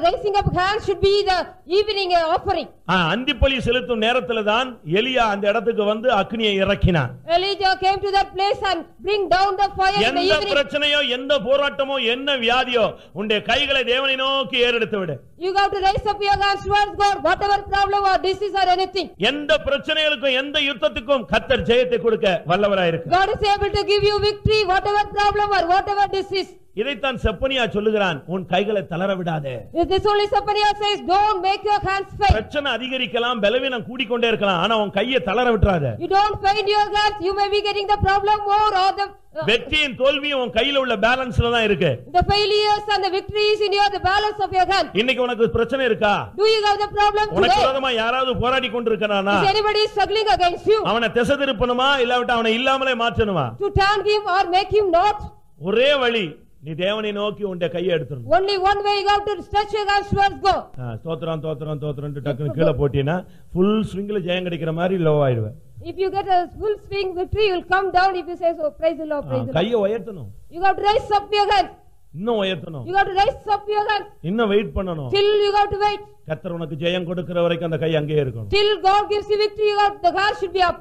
raising up hands should be the evening offering. அந்தி பலி செலுத்தும் நேரத்துல தான் எலியா அந்த இடத்துக்கு வந்து அக்னியை இறக்கினார். Elijah came to that place and bring down the fire in the evening. எந்த பிரச்சனையோ எந்த போராட்டமோ என்ன வியாதியோ உன்னுடைய கைகளை தேவனை நோக்கி ஏறெடுத்து விடு. You have to raise up your hands towards God, whatever problem or disease or anything. எந்த பிரச்சனைகளுக்கும் எந்த யுத்தத்துக்கும் கர்த்தர் ஜெயத்தை கொடுக்க வல்லவராய் இருக்கிறார். God is able to give you victory whatever problem or whatever disease. இதைத்தான் செப்பனியா சொல்லுகிறான், உன் கைகளை தளர விடாதே. This only Zephaniah says, don't make your hands faint. பிரச்சனை அதிகரிக்கலாம், பலவீனம் கூடிக்கொண்டே இருக்கலாம், ஆனா உன் கையை தளர விட்டுறாதே. You don't faint your hands, you may be getting the problem more or the வெற்றியின் தோல்வியும் உன் கையில உள்ள பேலன்ஸ்ல தான் இருக்கு. The failures and the victories in your the balance of your hand. இன்னைக்கு உனக்கு பிரச்சனை இருக்கா? Do you have the problem today? உனக்கு விரோதமா யாராவது போராடி கொண்டிருக்கானா? Is anybody struggling against you? அவனை திசை திருப்பணுமா இல்லாவிட்டா அவனை இல்லாமலே மாற்றணுமா? To turn him or make him not? ஒரே வழி, நீ தேவனை நோக்கி உன்னுடைய கையை எடுத்துறணும். Only one way, you have to stretch your hands towards God. ஸ்தோத்திரம் ஸ்தோத்திரம் ஸ்தோத்திரம் டக்குனு கீழ போடினா full swingல ஜெயம் கிடைக்கிற மாதிரி low ஆயிடுவே. If you get a full swing victory, you will come down if you say so. Praise the Lord, praise the Lord. கையை உயர்த்தணும். You have to raise up your hands. இன்னும் உயர்த்தணும். You have to raise up your hands. இன்னும் wait பண்ணணும். Till you have to wait. கர்த்தர் உனக்கு ஜெயம் கொடுக்கிற வரைக்கும் அந்த கை அங்கேயே இருக்கணும். Till God gives you victory, the hands should be up.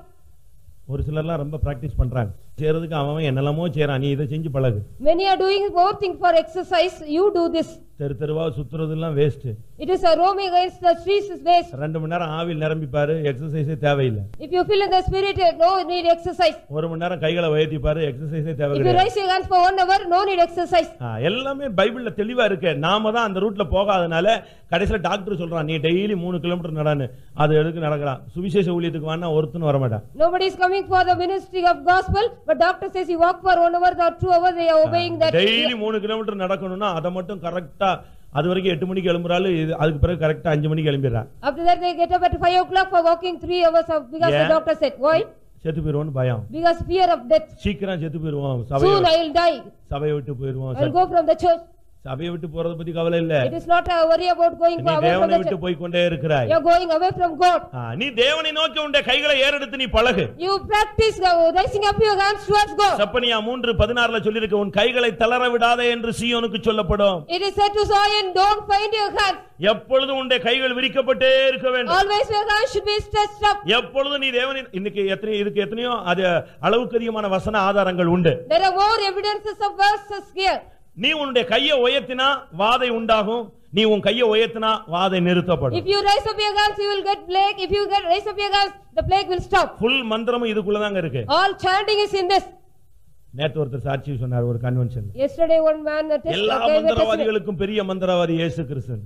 ஒரு சிலர்லாம் ரொம்ப பிராக்டீஸ் பண்றாங்க. செய்யறதுக்கு அவன் என்னெல்லாமோ செய்றான், நீ இதை செஞ்சு பழகு. Many are doing more thing for exercise, you do this. தெரு தெருவா சுத்துறதெல்லாம் waste. It is a roaming against the streets is waste. 2 மணி நேரம் ஆவியில் நிரம்பி பாரு, எக்ஸர்சைஸே தேவையில்லை. If you feel in the spirit, no need exercise. 1 மணி நேரம் கைகளை உயர்த்தி பாரு, எக்ஸர்சைஸே தேவை கிடையாது. If you raise your hands for 1 hour, no need exercise. எல்லாமே பைபிள்ல தெளிவா இருக்கு. நாம தான் அந்த ரூட்ல போகாதனால கடைசில டாக்டர் சொல்றான் நீ டெய்லி 3 கிலோமீட்டர் நடன்னு. அது எதுக்கு நடக்கறான்? சுவிசேஷ ஊழியத்துக்கு வானா ஒருத்தனும் வர மாட்டான். Nobody is coming for the ministry of gospel, but doctor says you walk for 1 hour or 2 hours, they are obeying that. Daily 3 kilometre நடக்கணும்னா அத மட்டும் கரெக்ட்டா அது வரைக்கும் 8 மணிக்கு எழும்பறாரு, அதுக்கு பிறகு கரெக்ட்டா 5 மணிக்கு எழும்பிறான். After that they get up at 5 o'clock for walking 3 hours of, because the doctor said why? செத்து போயிடுவோம்னு பயம். Because fear of death. சீக்கிரம் செத்து போயிடுவோம். Soon I will die. சபையை விட்டு போயிடுவோம். I will go from the church. சபையை விட்டு போறத பத்தி கவலை இல்ல. It is not a worry about going away from the church. தேவனை விட்டு போய் கொண்டே இருக்கிறாய். You are going away from God. நீ தேவனை நோக்கி உன்னுடைய கைகளை ஏறெடுத்து நீ பழகு. You practice raising up your hands towards God. Zephaniah 3:16ல சொல்லி இருக்கு, உன் கைகளை தளர விடாதே என்று சீயோனுக்கு சொல்லப்படும். It is said to Zion, don't faint your hands. எப்பொழுதும் உன்னுடைய கைகள் விரிக்கப்பட்டே இருக்க வேண்டும். Always your hands should be stretched up. எப்பொழுதும் நீ தேவனை இன்னைக்கு எத்தனையோ அது அளவுக்கு அதிகமான வசன ஆதாரங்கள் உண்டு. There are more evidences of verses here. நீ உன்னுடைய கையை உயர்த்தினா வாதை உண்டாகும், நீ உன் கையை உயர்த்தினா வாதை நிறுத்தப்படும். If you raise up your hands, you will get plague. If you raise up your hands, the plague will stop. full மந்திரமும் இதுக்குள்ளதாங்க இருக்கு. All chanting is in this. நேத்து ஒருத்தர் சாட்சி சொன்னார் ஒரு கன்வென்ஷன். Yesterday one man எல்லா மந்திரவாதிகளுக்கும் பெரிய மந்திரவாதி இயேசு கிறிஸ்து.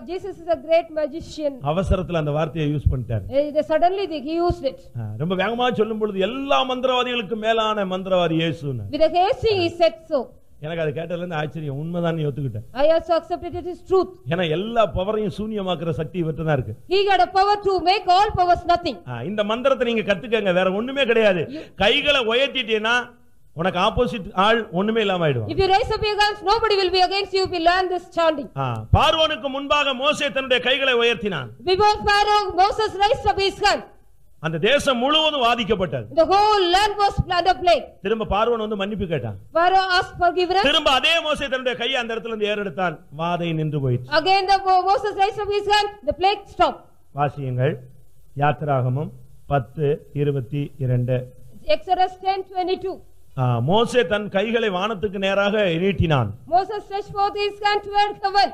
Jesus is a great magician. அவசரத்துல அந்த வார்த்தையை யூஸ் பண்ணிட்டார். Suddenly he used it. ரொம்ப வேகமா சொல்லும் பொழுது எல்லா மந்திரவாதிகளுக்கும் மேலான மந்திரவாதி இயேசுன்னு. With a hasty he said so. எனக்கு அது கேட்டதுல இருந்து ஆச்சரியம், உண்மைதான் ஒத்துக்கிட்டேன். I also accepted it is truth. ஏன்னா எல்லா பவரையும் சூன்யமாக்குற சக்தி இவர்ட்டதான் இருக்கு. He got a power to make all powers nothing. இந்த மந்திரத்தை நீங்க கத்துக்கங்க, வேற ஒண்ணுமே கிடையாது. கைகளை உயர்த்திட்டீனா உனக்கு ஆப்போசிட் ஆள் ஒண்ணுமே இல்லாம ஆயிடுவான். If you raise up your hands, nobody will be against you if you learn this chanting. பார்வோனுக்கு முன்பாக மோசே தன்னுடைய கைகளை உயர்த்தினான். Before Pharaoh, Moses raised up his hand. அந்த தேசம் முழுவதும் வாதிக்கப்பட்டது. The whole land was under plague. திரும்ப பார்வோன் வந்து மன்னிப்பு கேட்டான். Pharaoh asked forgiveness. திரும்ப அதே மோசே தன்னுடைய கையை அந்த இடத்துல இருந்து ஏறெடுத்தான், வாதை நின்று போயிற்று. Again the Moses raised up his hand, the plague stopped. வாசியுங்கள் யாத்திராகமம் 10:22. Exodus 10:22. மோசே தன் கைகளை வானத்துக்கு நேராக நீட்டினான். Moses stretched forth his hand toward heaven.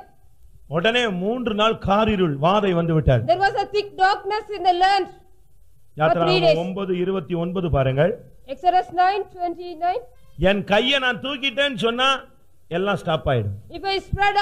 உடனே 3 நாள் காரிருள் வாதை வந்து விட்டது. There was a thick darkness in the land. யாத்திராகமம் 9:29 பாருங்கள். Exodus 9:29. என் கையை நான் தூக்கிட்டேன்னு சொன்னா எல்லாம் ஸ்டாப் ஆயிடும். If I spread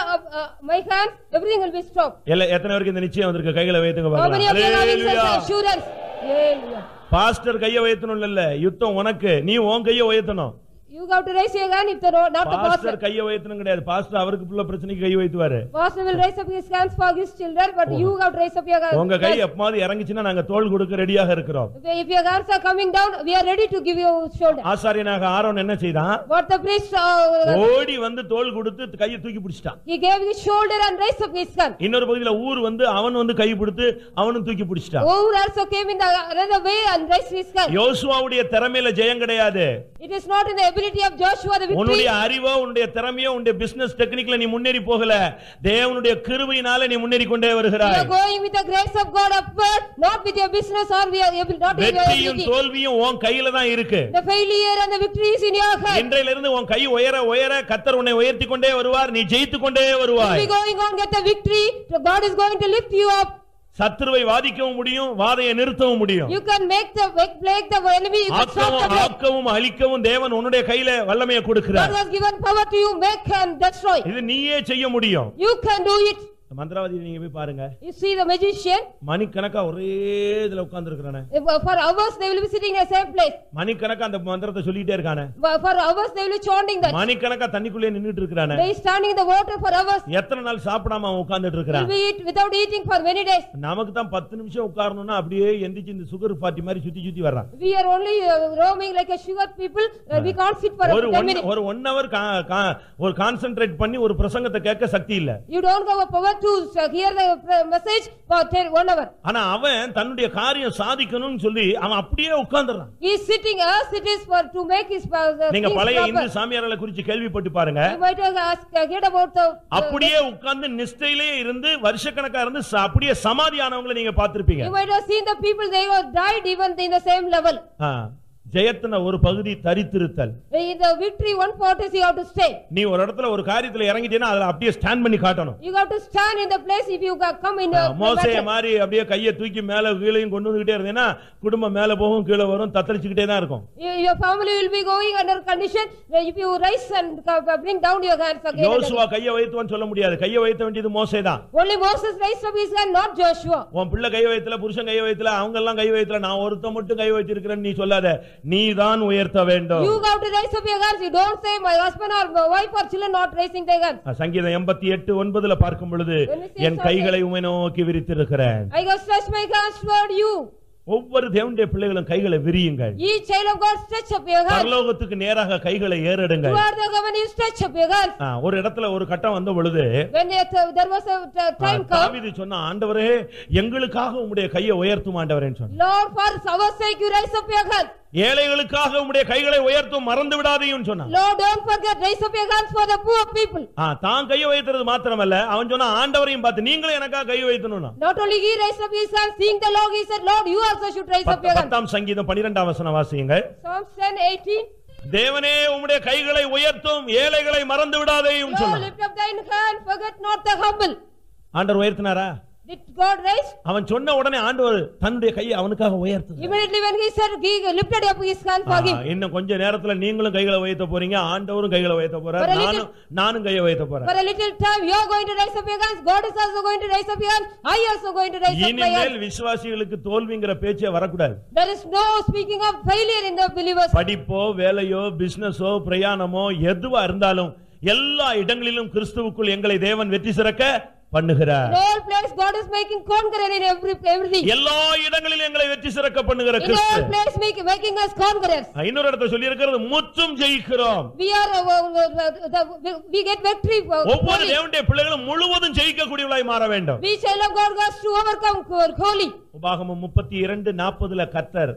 my hands, everything will be stopped. எத்தனை பேருக்கு இந்த நிச்சயம் வந்திருக்கு? கைகளை வைத்துங்க How many of you பாருங்க. have such assurance? Hallelujah. Pastor கையை உயர்த்தணும் இல்ல, யுத்தம் உனக்கு, நீ உன் கையை உயர்த்தணும். You have to raise your hand if the not the pastor. Pastor கையை உயர்த்தணும் கிடையாது, பாஸ்டர் அவருக்கு புள்ள பிரச்சனைக்கு கை வைத்துவாரு. Pastor will raise up his hands for his children, but you have to raise up your hands. உங்க கை எப்பமாவது இறங்கிச்சுனா நாங்க தோள் கொடுக்க ரெடியாக இருக்கிறோம். If your hands are coming down, we are ready to give you shoulder. ஆசாரியனாக ஆரோன் என்ன செய்தான்? What the priest ஓடி வந்து தோள் கொடுத்து கையை தூக்கி பிடிச்சிட்டான். He gave his shoulder and raised up his hand. இன்னொரு பகுதியில ஊர் வந்து அவன் வந்து கை பிடித்து அவனும் தூக்கி பிடிச்சிட்டான். Who also came in the another way and raised his hand. யோசுவாவுடைய திறமையில ஜெயம் கிடையாது. It is not in the ability of Joshua the victory. உன்னுடைய அறிவோ உன்னுடைய திறமையோ உன்னுடைய பிசினஸ் டெக்னிக்ல நீ முன்னேறி போகல, தேவனுடைய கிருபையினால நீ முன்னேறி கொண்டே வருகிறாய். You are going with the grace of God upward, not with your business or we are able not with your வெற்றியும் தோல்வியும் உன் கையில தான் இருக்கு. The failure and the victory is in your hand. இன்றையில இருந்து உன் கை உயர உயர கர்த்தர் உன்னை உயர்த்தி கொண்டே வருவார், நீ ஜெயித்து கொண்டே வருவாய். You are going on get the victory, God is going to lift you up. சத்துருவை வாதிக்கவும் முடியும், வாதையை நிறுத்தவும் முடியும். You can make the plague the enemy, you can stop the plague. ஆக்கவும் அழிக்கவும் தேவன் உன்னுடைய கையில வல்லமையை கொடுக்கிறார். God has given power to you, make and destroy. இது நீயே செய்ய முடியும். You can do it. மந்திரவாதி நீங்க போய் பாருங்க. You see the magician, மணிக்கணக்கா ஒரே இதுல உட்கார்ந்து இருக்கானே. For hours they will be sitting in the same place. மணிக்கணக்கா அந்த மந்திரத்தை சொல்லிட்டே இருக்கானே. For hours they will be chanting that. மணிக்கணக்கா தண்ணிக்குள்ளே நின்னுட்டு இருக்கானே. They standing in the water for hours. எத்தனை நாள் சாப்பிடாம அவன் உட்கார்ந்துட்டு இருக்கான். Will eat without eating for many days. நமக்கு தான் 10 நிமிஷம் உட்காரணும்னா அப்படியே எந்திரிச்சு இந்த சுகர் பார்ட்டி மாதிரி சுத்தி சுத்தி வர்றான். We are only roaming like a sugar people, we can't sit for 10 minutes. ஒரு 1 hour ஒரு கான்சென்ட்ரேட் பண்ணி ஒரு பிரசங்கத்தை கேட்க சக்தி இல்ல. You don't have a power to hear the message for 1 hour. ஆனா அவன் தன்னுடைய காரியம் சாதிக்கணும்னு சொல்லி அவன் அப்படியே உட்கார்ந்துறான். He is sitting as it is for to make his நீங்க பழைய இந்து சாமியார்களை குறித்து கேள்விப்பட்டு பாருங்க. You might have heard about the அப்படியே உட்கார்ந்து நிஷ்டையிலே இருந்து வருஷக்கணக்கா இருந்து அப்படியே சமாதி ஆனவங்களை நீங்க பார்த்திருப்பீங்க. You might have seen the people they were died even in the same level. ஜெயத்தின ஒரு பகுதி தரித்திருத்தல். In the victory one part is you have to stay. நீ ஒரு இடத்துல ஒரு காரியத்துல இறங்கிட்டேனா அதுல அப்படியே ஸ்டாண்ட் பண்ணி காட்டணும். You have to stand in the place if you come in மோசே மாதிரி அப்படியே கையை தூக்கி மேல கீழேயும் கொண்டு வந்துட்டே இருந்தேனா குடும்பம் மேல போகும் கீழ வரும் தத்தளிச்சிட்டே தான் இருக்கும். Your family will be going under condition if you rise and bring down your hands again. யோசுவா கையை வைத்துவான்னு சொல்ல முடியாது. கையை வைத்த வேண்டியது மோசே தான். Only Moses raised up his hand, not Joshua. உன் பிள்ளை கை வைத்தல, புருஷன் கை வைத்தல, அவங்க எல்லாம் கை வைத்தல, நான் ஒருத்தன் மட்டும் கை வைத்திருக்கிறேன் நீ சொல்லாத. நீதான் உயர்த்த வேண்டும். You have to raise up your hands. You don't say my husband or my wife or children not raising their hands. சங்கீதம் 88:9 பார்க்கும் பொழுது என் கைகளை உம்மை நோக்கி விரித்திருக்கிறேன். I have stretched my hands toward you. ஒவ்வொரு தேவனுடைய பிள்ளைகளும் கைகளை விரியுங்கள். Each child of God stretch up your hands. பரலோகத்துக்கு நேராக கைகளை ஏறெடுங்கள். Toward the heaven you stretch up your hands. ஒரு இடத்துல ஒரு கட்டம் வந்த பொழுது when there was a time come, தாவீது சொன்னா ஆண்டவரே எங்களுக்காக உம்முடைய கையை உயர்த்தும் ஆண்டவரேன்னு சொன்னான். Lord, for our sake you raise up your hands. ஏழைகளுக்காக உம்முடைய கைகளை உயர்த்தும் மறந்து விடாதேன்னு சொன்னான். Lord, don't forget, raise up your hands for the poor people. தான் கையை உயர்த்துறது மாத்திரமல்ல, அவன் சொன்னா ஆண்டவரையும் பார்த்து நீங்களும் எனக்காக கையை உயர்த்தணும்னா. Not only he raised up his hands, seeing the Lord, he said, Lord, you also should raise up your hands. 10 சங்கீதம் 12 வசனம் வாசியுங்கள். Psalms 10:18. தேவனே உம்முடைய கைகளை உயர்த்தும், ஏழைகளை மறந்து விடாதேயும் Lord, சொன்னார். lift up thine hand, forget not the humble. ஆண்டவர் உயர்த்தினாரா? Did God raise? அவன் சொன்ன உடனே ஆண்டவர் தன்னுடைய கையை அவனுக்காக உயர்த்தினார். Immediately when he said, he lifted up his hand for him. இன்னும் கொஞ்ச நேரத்துல நீங்களும் கைகளை உயர்த்த போறீங்க, ஆண்டவரும் கைகளை உயர்த்த போறார், நானும் கையை உயர்த்த போறேன். For a little time you are going to raise up your hands, God is also going to raise up your hands, I also going to raise up my இனிமேல் hands. விசுவாசிகளுக்கு தோல்விங்கிற பேச்சே வரக்கூடாது. There is no speaking of failure in the believers. படிப்போ வேலையோ பிசினஸோ பிரயாணமோ எதுவா இருந்தாலும் எல்லா இடங்களிலும் கிறிஸ்துவுக்குள் எங்களை தேவன் வெற்றி சிறக்க பண்ணுகிறார். In all places God is making conqueror in everything. எல்லா இடங்களிலும் எங்களை வெற்றி சிறக்க பண்ணுகிற In Kristu. all places making us conquerors. இன்னொரு இடத்துல சொல்லி இருக்கிறது முற்றும் ஜெயிக்கிறோம். We get victory. ஒவ்வொரு தேவனுடைய பிள்ளைகளும் முழுவதும் ஜெயிக்கக்கூடியவளாய் மாற வேண்டும். We shall have God has to overcome wholly. உபாகமம் 32:40 கர்த்தர்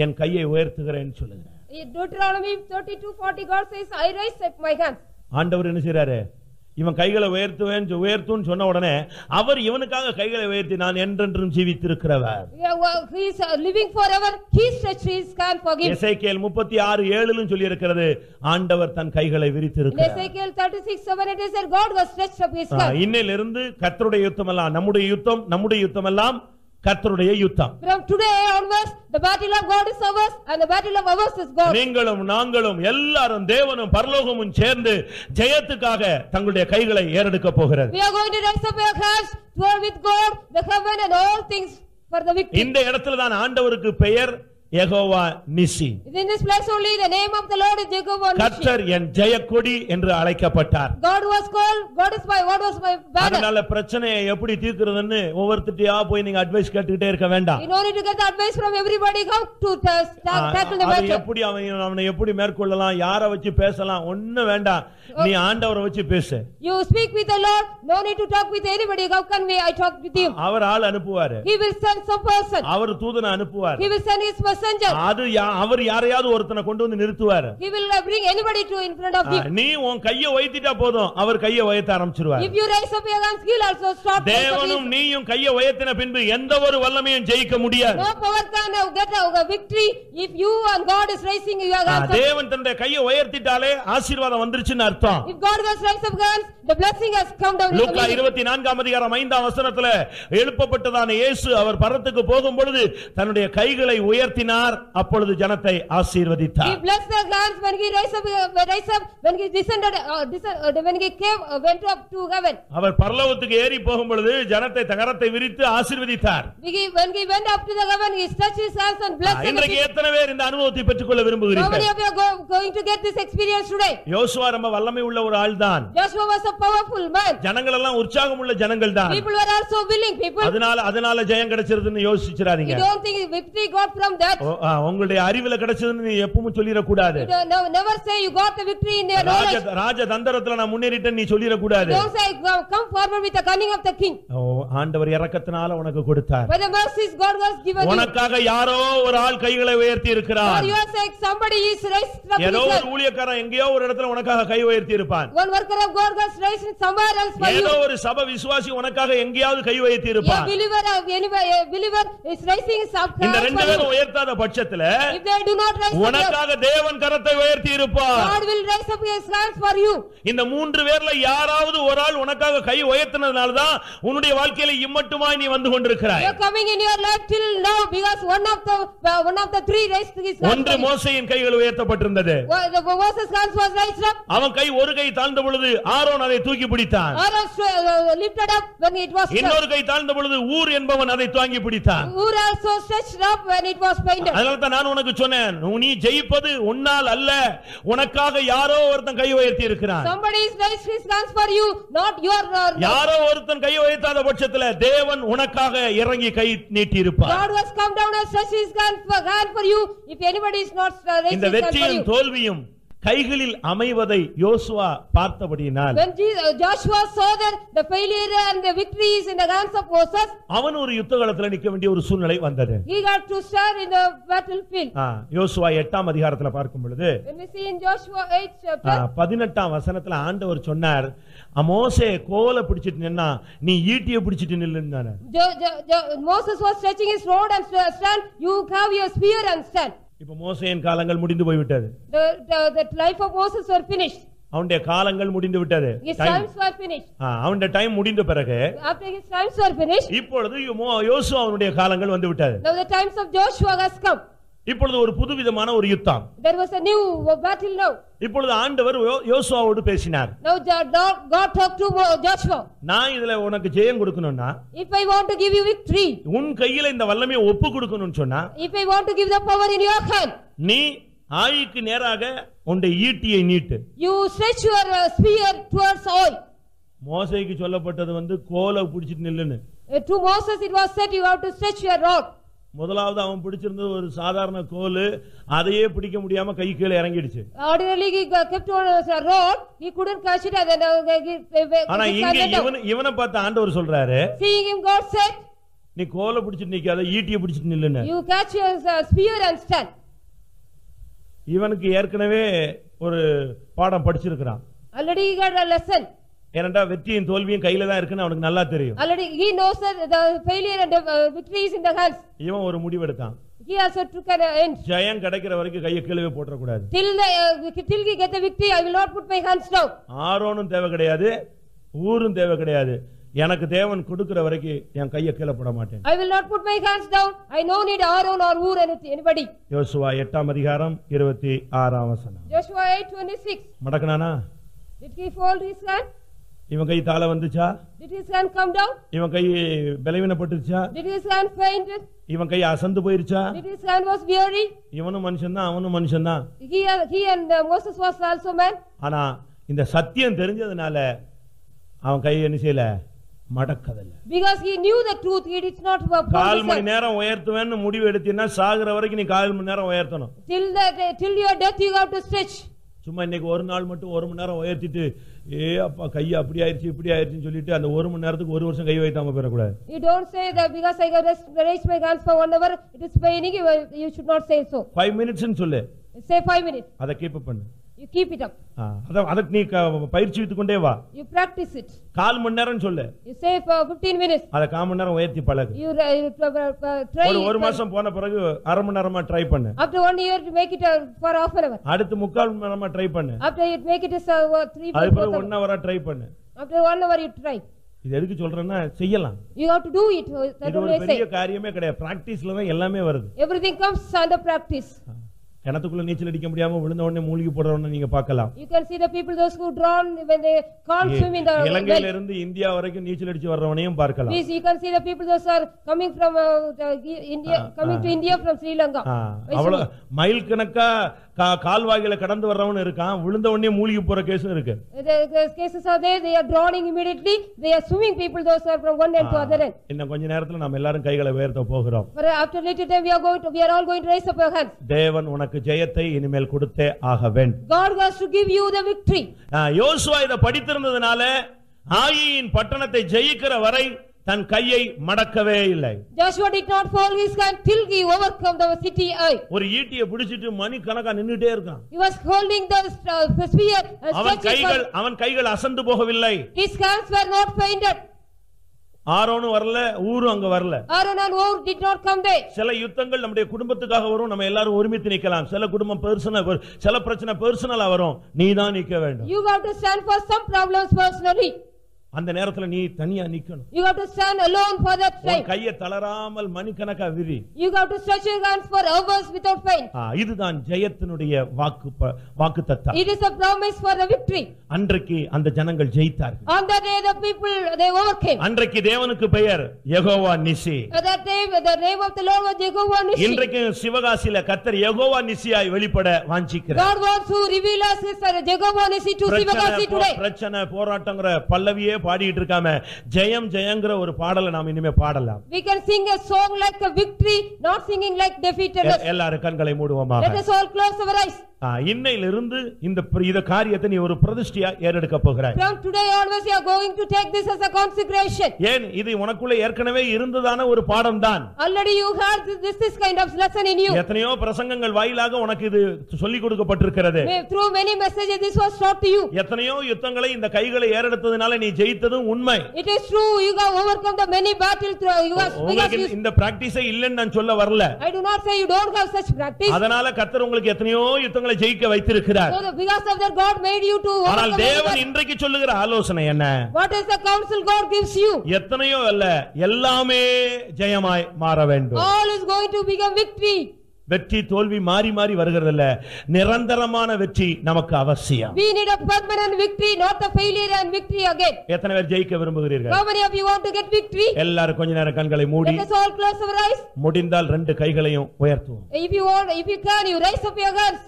என் கையை உயர்த்துகிறேன்னு சொல்லுகிறார். In Deuteronomy 32:40 God says, I raise up my hands. ஆண்டவர் என்ன செய்றாரு? இவன் கைகளை உயர்த்துன்னு சொன்ன உடனே அவர் இவனுக்காக கைகளை உயர்த்தி நான் என்றென்றும் ஜீவித்திருக்கிறவர். He is living forever. He stretched his hand for him. எசேக்கியேல் 36:7 சொல்லி இருக்கிறது ஆண்டவர் தன் கைகளை விரித்திருக்கிறார். Ezekiel 36:7 it is said God was stretched up his hand. இன்னையிலிருந்து கர்த்தருடைய யுத்தம் எல்லாம் நம்முடைய யுத்தம் எல்லாம் கர்த்தருடைய யுத்தம். From today onwards the battle of God is ours and the battle of ours is God. நீங்களும் நாங்களும் எல்லாரும் தேவனும் பரலோகமும் சேர்ந்து ஜெயத்துக்காக தங்களுடைய கைகளை ஏறெடுக்க போகிறது. We are going to raise up our hands toward with God, the heaven and all things for the victory. இந்த இடத்துல தான் ஆண்டவருக்கு பெயர் Jehovah நிசி. In this place only the name of the Lord is Jehovah Nissi. கர்த்தர் என் ஜெயக்கொடி என்று அழைக்கப்பட்டார். God was called, God was my banner. அதனால பிரச்சனையை எப்படி தீர்க்கிறதுன்னு ஒவ்வொருத்தட்டியா போய் நீங்க அட்வைஸ் கேட்டுக்கிட்டே இருக்க வேண்டாம். You don't need to get the advice from everybody how to tackle the matter. எப்படி அவனை எப்படி மேற்கொள்ளலாம், யாரை வச்சு பேசலாம், ஒண்ணும் வேண்டாம். நீ ஆண்டவரை வச்சு பேசு. You speak with the Lord, no need to talk with anybody. How can I talk with him? அவர் ஆள் அனுப்புவாரு. He will send some person. அவர் தூதனை அனுப்புவார். He will send his messenger. அது அவர் யாரையாவது ஒருத்தனை கொண்டு வந்து நிறுத்துவார். He will bring anybody to in front of him. நீ உன் கையை உயர்த்திட்டா போதும், அவர் கையை உயர்த்த ஆரம்பிச்சிடுவார். If you raise up your hands, he will also stop. தேவனும் நீயும் கையை உயர்த்தின பின்பு எந்த ஒரு வல்லமையும் ஜெயிக்க முடியாது. No power can get a victory if you and God is raising your hands. தேவன் தன்னுடைய கையை உயர்த்திட்டாலே ஆசீர்வாதம் வந்துருச்சுன்னு அர்த்தம். If God has raised up hands, the blessing has come down. லூக்கா 24:5 எழுப்பப்பட்டதான இயேசு அவர் பரத்துக்கு போகும் பொழுது தன்னுடைய கைகளை உயர்த்தினார். அப்பொழுது ஜனத்தை ஆசீர்வதித்தார். He blessed the hands when he raised up when he descended when he went up to heaven. அவர் பரலோகத்துக்கு ஏறி போகும் பொழுது ஜனத்தை தகரத்தை விரித்து ஆசீர்வதித்தார். When he went up to the heaven, he stretched his hands and blessed them. இன்றைக்கு எத்தனை பேர் இந்த அனுபவத்தை பெற்றுக்கொள்ள How விரும்புகிறீர்கள்? many of you are going to get this experience today? யோசுவா ரொம்ப வல்லமை உள்ள ஒரு ஆள்தான். Joshua was a powerful man. ஜனங்கள் எல்லாம் உற்சாகம் உள்ள ஜனங்கள் தான். People were also willing people. அதனால ஜெயம் கிடைச்சிருதுன்னு யோசிச்சிராதீங்க. You don't think victory got from that. உங்களுடைய அறிவுல கிடைச்சதுன்னு நீ எப்பவும் சொல்லிர கூடாது. Never say you got the victory in your knowledge. ராஜ தந்திரத்துல நான் முன்னேறிட்டேன்னு நீ சொல்லிர கூடாது. Don't say come forward with the cunning of the king. ஆண்டவர் இரக்கத்தினால உனக்கு கொடுத்தார். By the mercies God has given you. உனக்காக யாரோ ஒரு ஆள் கைகளை உயர்த்தி இருக்கிறார். For your sake somebody is raised up. ஏதோ ஒரு ஊழியக்காரன் எங்கேயோ ஒரு இடத்துல உனக்காக கை உயர்த்தி இருப்பான். One worker of God has raised somewhere else for you. ஏதோ ஒரு சபை விசுவாசி உனக்காக எங்கேயாவது கை உயர்த்தி இருப்பான். A believer is raising his up. இந்த ரெண்டு பேரும் உயர்த்தாத பட்சத்துல if they do not raise உனக்காக தேவன் கரத்தை உயர்த்தி இருப்பார். God will raise up his hands for you. இந்த மூன்று பேர்ல யாராவது ஒரு ஆள் உனக்காக கை உயர்த்தினதனால தான் உன்னுடைய வாழ்க்கையில இம்மட்டுமாய் நீ வந்து கொண்டிருக்கிறாய். You are coming in your life till now because one of the three raised his hands. ஒன்று மோசேயின் கைகள் உயர்த்தப்பட்டிருந்தது. The Moses' hands was raised up. அவன் கை ஒரு கை தாழ்ந்த பொழுது ஆரோன் அதை தூக்கி பிடித்தான். Aaron lifted up when it was struck. இன்னொரு கை தாழ்ந்த பொழுது ஊர் என்பவன் அதை தாங்கி பிடித்தான். Ur also stretched up when it was painted. அதனால தான் நான் உனக்கு சொன்னேன், நீ ஜெயிப்பது உன்னால் அல்ல, உனக்காக யாரோ ஒருத்தன் கை உயர்த்தி இருக்கிறான். Somebody is raised his hands for you, not your. யாரோ ஒருத்தன் கை உயர்த்தாத பட்சத்துல தேவன் உனக்காக இறங்கி கை நீட்டி இருப்பார். God has come down and stretched his hand for you if anybody is not raised இந்த his hand for வெற்றியும் you. தோல்வியும் கைகளில் அமைவதை யோசுவா பார்த்தபடியினால் When Joshua saw that the failure and the victory is in the hands of Moses, அவன் ஒரு யுத்தகளத்துல நிக்க வேண்டிய ஒரு சூழ்நிலை வந்தது. he got to stand in the battlefield. யோசுவா 8 பார்க்கும் பொழுது When we see in Joshua 8 chapter 18 ஆண்டவர் சொன்னார், மோசே கோலை பிடிச்சிட்டு நின்னா நீ ஈட்டியை பிடிச்சிட்டு நில்லுன்னாரு. Moses was stretching his rod and stand, you have your spear and stand. இப்ப மோசேயின் காலங்கள் முடிந்து போய்விட்டது. The life of Moses were finished. அவனுடைய காலங்கள் முடிந்து விட்டது. His times were finished. அவனுடைய டைம் முடிந்த பிறகு After his times were finished, இப்பொழுது யோசுவா அவனுடைய காலங்கள் வந்து விட்டது. now the times of Joshua has come. இப்பொழுது ஒரு புதுவிதமான ஒரு யுத்தம். There was a new battle now. இப்பொழுது ஆண்டவர் யோசுவாவோடு பேசினார். Now God talked to Joshua. நான் இதுல உனக்கு ஜெயம் கொடுக்கணும்னா, if I want to give you victory, உன் கையில இந்த வல்லமையை ஒப்பு கொடுக்கணும்னு சொன்னா, if I want to give the power in your hand, நீ ஆயிக்கு நேராக உன்னுடைய ஈட்டியை நீட்டு. you stretch your spear towards oil. மோசேக்கு சொல்லப்பட்டது கோலை பிடிச்சிட்டு நில்லுன்னு. To Moses it was said you have to stretch your rod. முதலாவது அவன் பிடிச்சிருந்தது ஒரு சாதாரண கோல், அதையே பிடிக்க முடியாம கை கீழே இறங்கிடுச்சு. Ordinarily he kept on a rod, he couldn't catch it and then ஆனா இங்க இவனை பார்த்து ஆண்டவர் சொல்றாரு, seeing him God said, நீ கோலை பிடிச்சிட்டு நிக்காத, ஈட்டியை பிடிச்சிட்டு நில்லுன்னு. you catch your spear and stand. இவனுக்கு ஏற்கனவே ஒரு பாடம் படிச்சிருக்கான். Already he got a lesson. ஏனண்டா வெற்றியும் தோல்வியும் கையில தான் இருக்குன்னு அவனுக்கு நல்லா தெரியும். Already he knows that the failure and the victory is in the hands. இவன் ஒரு முடிவு எடுத்தான். He also took an end. ஜெயம் கிடைக்கிற வரைக்கும் கையை கீழே போட்ற கூடாது. Till we get the victory I will not put my hands down. ஆரோனும் தேவை கிடையாது, ஊரும் தேவை கிடையாது. எனக்கு தேவன் கொடுக்கிற வரைக்கும் என் கையை கீழே போட மாட்டேன். I will not put my hands down. I no need Aaron or Ur anybody. யோசுவா 8ஆம் அதிகாரம் 26ஆம் வசனம். Joshua 8:26. மடக்கனானா? Did he fold his hand? இவன் கை தாள வந்துச்சா? Did his hand come down? இவன் கை பலவீனப்பட்டுச்சா? Did his hand fainted? இவன் கை அசந்து போயிருச்சா? Did his hand was weary? இவனும் மனுஷன்தான், அவனும் மனுஷன்தான். He and Moses was also man. ஆனா இந்த சத்தியம் தெரிஞ்சதுனால அவன் கை என்ன செய்யல, மடக்கதல்ல. Because he knew the truth, he did not கால் மணி நேரம் உயர்த்துவேன்னு முடிவு எடுத்தீன்னா சாகுற வரைக்கும் நீ கால் மணி நேரம் உயர்த்தணும். till your death you have to stretch. சும்மா இன்னைக்கு ஒரு நாள் மட்டும் ஒரு மணி நேரம் உயர்த்திட்டு அப்பா கை அப்படி ஆயிருச்சு இப்படி ஆயிருச்சுன்னு சொல்லிட்டு அந்த ஒரு மணி நேரத்துக்கு ஒரு வருஷம் கை வைத்தாம போயிடக்கூடாது. You don't say that because I raised my hands for 1 hour it is paining, you should not say so. 5 minutes ன்னு சொல்லு. Say 5 minutes. அத கீப் பண்ணு. You keep it up. அதற்கு நீ பயிற்சி விட்டுக் கொண்டே வா. You practice it. கால் மணி நேரம் சொல்லு. You say for 15 minutes. அத கால் மணி நேரம் உயர்த்தி பழகு. You try. ஒரு மாசம் போன பிறகு அரை மணி நேரமா ட்ரை பண்ணு. After 1 year you make it for half an hour. அடுத்து முக்கால் மணி நேரமா ட்ரை பண்ணு. After you make it 3 அதுக்கு 1 hour ட்ரை பண்ணு. After 1 hour you try. இது எதுக்கு சொல்றேன்னா செய்யலாம். You have to do it. இது ஒரு பெரிய காரியமே கிடையாது. பிராக்டீஸ்ல தான் எல்லாமே வருது. Everything comes under practice. கிணத்துக்குள்ள நீச்சல் அடிக்க முடியாம விழுந்த உடனே மூழ்கி போறவன நீங்க பார்க்கலாம். You can see the people those who drown when they can't swim in the இலங்கையில இருந்து இந்தியா வரைக்கும் நீச்சல் அடிச்சு வர்றவனையும் பார்க்கலாம். Please you can see the people those are coming from India coming to India from Sri Lanka. அவ்வளவு mile கணக்கா கால்வாய்களை கடந்து வர்றவன் இருக்கான், விழுந்த உடனே மூழ்கி போற கேஸும் இருக்கு. The cases are there, they are drowning immediately, they are swimming people those are from one end to other end. இன்னும் கொஞ்ச நேரத்துல நாம எல்லாரும் கைகளை உயர்த்த போகிறோம். But after little time we are all going to raise up our hands. தேவன் உனக்கு ஜெயத்தை இனிமேல் கொடுத்தே ஆக வேண்டும். God has to give you the victory. யோசுவா இத படித்திருந்ததனால ஆயீயின் பட்டணத்தை ஜெயிக்கிற வரை தன் கையை மடக்கவே இல்லை. Joshua did not fold his hand till he overcome the city Ai. ஒரு ஈட்டியை பிடிச்சிட்டு மணி கணக்கா நின்னுட்டே இருக்கான். He was holding the spear and அவன் கைகள் அசந்து போகவில்லை. His hands were not fainted. ஆரோனும் வரல, ஊரும் அங்க வரல. Aaron and Ur did not come there. சில யுத்தங்கள் நம்முடைய குடும்பத்துக்காக வரும், நம்ம எல்லாரும் ஒருமித்து நிக்கலாம். சில குடும்பம் பர்சனல், சில பிரச்சனை பர்சனலா வரும், நீ தான் நிக்க வேண்டும். You have to stand for some problems personally. அந்த நேரத்துல நீ தனியா நிக்கணும். You have to stand alone for that time. கையை தளராமல் மணிக்கணக்கா விரி. You have to stretch your hands for hours without pain. இதுதான் ஜெயத்தினுடைய வாக்குத்தத்தம். It is a promise for the victory. அன்றைக்கு அந்த ஜனங்கள் ஜெயித்தார்கள். On that day the people they overcame. அன்றைக்கு தேவனுக்கு பெயர் Jehovah நிசி. That day the name of the Lord was Jehovah Nissi. இன்றைக்கு சிவகாசியில கர்த்தர் யெகோவா நிசியாய் வெளிப்பட வாஞ்சிக்கிறார். God wants to reveal us as Jehovah Nissi to Sivagasi today. பிரச்சனை போராட்டங்கற பல்லவியே பாடிட்டு இருக்காம ஜெயம் ஜெயங்கற ஒரு பாடலை நாம் இனிமே பாடலாம். We can sing a song like a victory, not singing like defeatedness. எல்லாரும் கண்களை மூடுவோமாக. Let us all close our eyes. இன்னையிலிருந்து இந்த காரியத்தை நீ ஒரு பிரதிஷ்டையா ஏறெடுக்க போகிறாய். From today onwards you are going to take this as a consecration. ஏன் இது உனக்குள்ள ஏற்கனவே இருந்ததான ஒரு பாடம் தான். Already you had this kind of lesson in you. எத்தனையோ பிரசங்கங்கள் வாயிலாக உனக்கு இது சொல்லிக் கொடுக்கப்பட்டிருக்கிறது. Through many messages this was taught to you. எத்தனையோ யுத்தங்களை இந்த கைகளை ஏறெடுத்ததனால நீ ஜெயித்ததும் உண்மை. It is true, you have overcome the many battles through you have உங்களுக்கு இந்த பிராக்டீஸே இல்லன்னு நான் சொல்ல வரல. I do not say you don't have such practice. அதனால கர்த்தர் உங்களுக்கு எத்தனையோ யுத்தங்களை ஜெயிக்க வைத்திருக்கிறார். So because of that God made you to overcome. ஆனால் தேவன் இன்றைக்கு சொல்லுகிற ஆலோசனை என்ன? What is the counsel God gives you? எத்தனையோ அல்ல, எல்லாமே ஜெயமாய் மாற வேண்டும். All is going to become victory. வெற்றி தோல்வி மாறி மாறி வருகிறதில்ல, நிரந்தரமான வெற்றி நமக்கு அவசியம். We need a permanent victory, not a failure and victory again. எத்தனை பேர் ஜெயிக்க விரும்புகிறீர்கள்? How many of you want to get victory? எல்லாரும் கொஞ்ச நேரம் கண்களை மூடி, Let us all close our eyes. முடிந்தால் ரெண்டு கைகளையும் உயர்த்துவோம். If you want, if you can, you raise up your hands.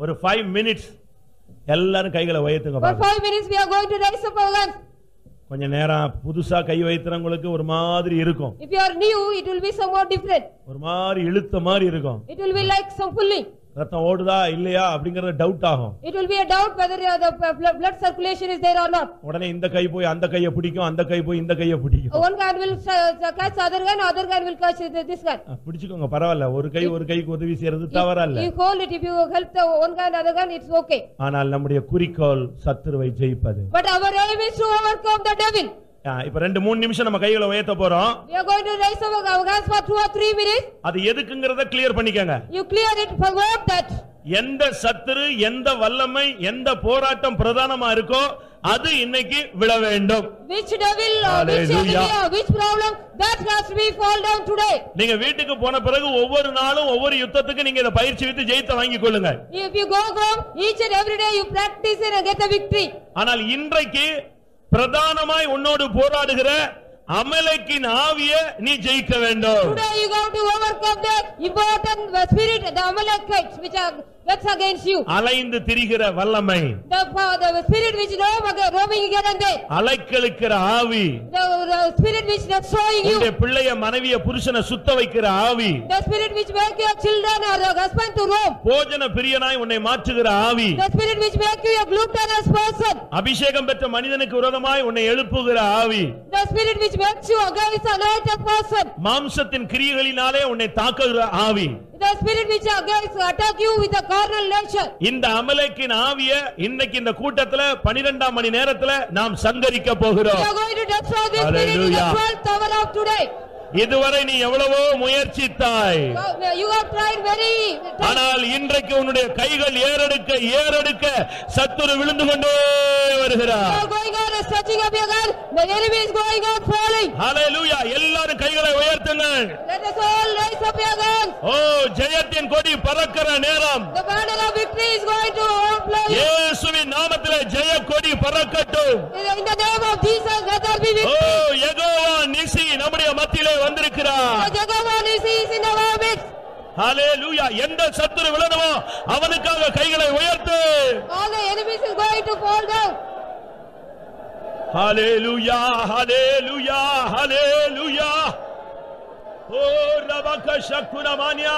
ஒரு 5 minutes எல்லாரும் கைகளை உயர்த்துங்க. For 5 minutes we are going to raise up our hands. கொஞ்ச நேரம் புதுசா கை வைத்தறவங்களுக்கு ஒரு மாதிரி இருக்கும். If you are new, it will be somewhat different. ஒரு மாதிரி இழுத்த மாதிரி இருக்கும். It will be like some pulling. ரத்தம் ஓடுதா இல்லையா அப்படிங்கறது டவுட் ஆகும். It will be a doubt whether the blood circulation is there or not. உடனே இந்த கை போய் அந்த கையை பிடிக்கும், அந்த கை போய் இந்த கையை பிடிக்கும். One hand will catch other hand will catch this hand. பிடிச்சுக்கோங்க, பரவாயில்ல. ஒரு கைக்கு உதவி செய்யறது தவறல்ல. You hold it, if you help the one hand other hand, it's okay. ஆனால் நம்முடைய குறிக்கோள் சத்துருவை ஜெயிப்பது. But our aim is to overcome the devil. இப்ப 2-3 நிமிஷம் நம்ம கைகளை உயர்த்த போறோம். We are going to raise our hands for 2 or 3 minutes. அது எதுக்குங்கறத கிளியர் பண்ணிக்கங்க. You clear it for what that. எந்த சத்துரு, எந்த வல்லமை, எந்த போராட்டம் பிரதானமா இருக்கோ அது இன்னைக்கு விழ வேண்டும். Which devil or which enemy or which problem that has to be fall down today. நீங்க வீட்டுக்கு போன பிறகு ஒவ்வொரு நாளும் ஒவ்வொரு யுத்தத்துக்கு நீங்க இத பயிற்சி வித்து ஜெயித்து வாங்கிக் கொள்ளுங்க. If you go home each and every day you practice it and get the victory. ஆனால் இன்றைக்கு பிரதானமாய் உன்னோடு போராடுகிற அமலேக்கின் ஆவியை நீ ஜெயிக்க வேண்டும். Today you go to overcome the important spirit, the Amalekites which are that's against you. அலைந்து திரிகிற வல்லமை, The spirit which roaming here and there. அலைக்கழிக்கிற ஆவி, The spirit which destroying you. உன்னுடைய பிள்ளைய மனைவிய புருஷனை சுத்த வைக்கிற ஆவி, The spirit which make your children or your husband to roam. போஜன பிரியனாய் உன்னை மாற்றுகிற ஆவி, The spirit which make you a gluttonous person. அபிஷேகம் பெற்ற மனிதனுக்கு விரோதமாய் உன்னை எழுப்புகிற ஆவி, The spirit which makes you against anointed person. மாம்சத்தின் கிரியைகளினாலே உன்னை தாக்குகிற ஆவி, The spirit which against attack you with a carnal nature. இந்த அமலேக்கின் ஆவியை இன்னைக்கு இந்த கூட்டத்துல 12ஆம் மணி நேரத்துல நாம் சங்கரிக்க போகிறோம். We are going to destroy this spirit in the 12th hour of today. இதுவரை நீ எவ்வளவோ முயற்சித்தாய், You have tried very. ஆனால் இன்றைக்கு உன்னுடைய கைகள் ஏறெடுக்க சத்துரு விழுந்து கொண்டே வருகிறார். You are going on and stretching up your hand. The enemy is going on falling. ஹல்லேலூயா! எல்லாரும் கைகளை உயர்த்துங்கள். Let us all raise up your hands. ஓ, ஜெயத்தின் கொடி பறக்கிற நேரம். The banner of victory is going to overflow. இயேசுவின் நாமத்திலே ஜெய கொடி பறக்கட்டும். In the name of Jesus, let there be O, victory. Jehovah நிசி நம்முடைய மத்தியிலே வந்திருக்கிறார். The Jehovah Nissi is in our midst. ஹல்லேலூயா! எந்த சத்துரு விழணுமோ அவனுக்காக கைகளை உயர்த்து. All the enemies is going to fall down. Hallelujah, hallelujah, hallelujah. O ரபக ஷக்குனமானியா.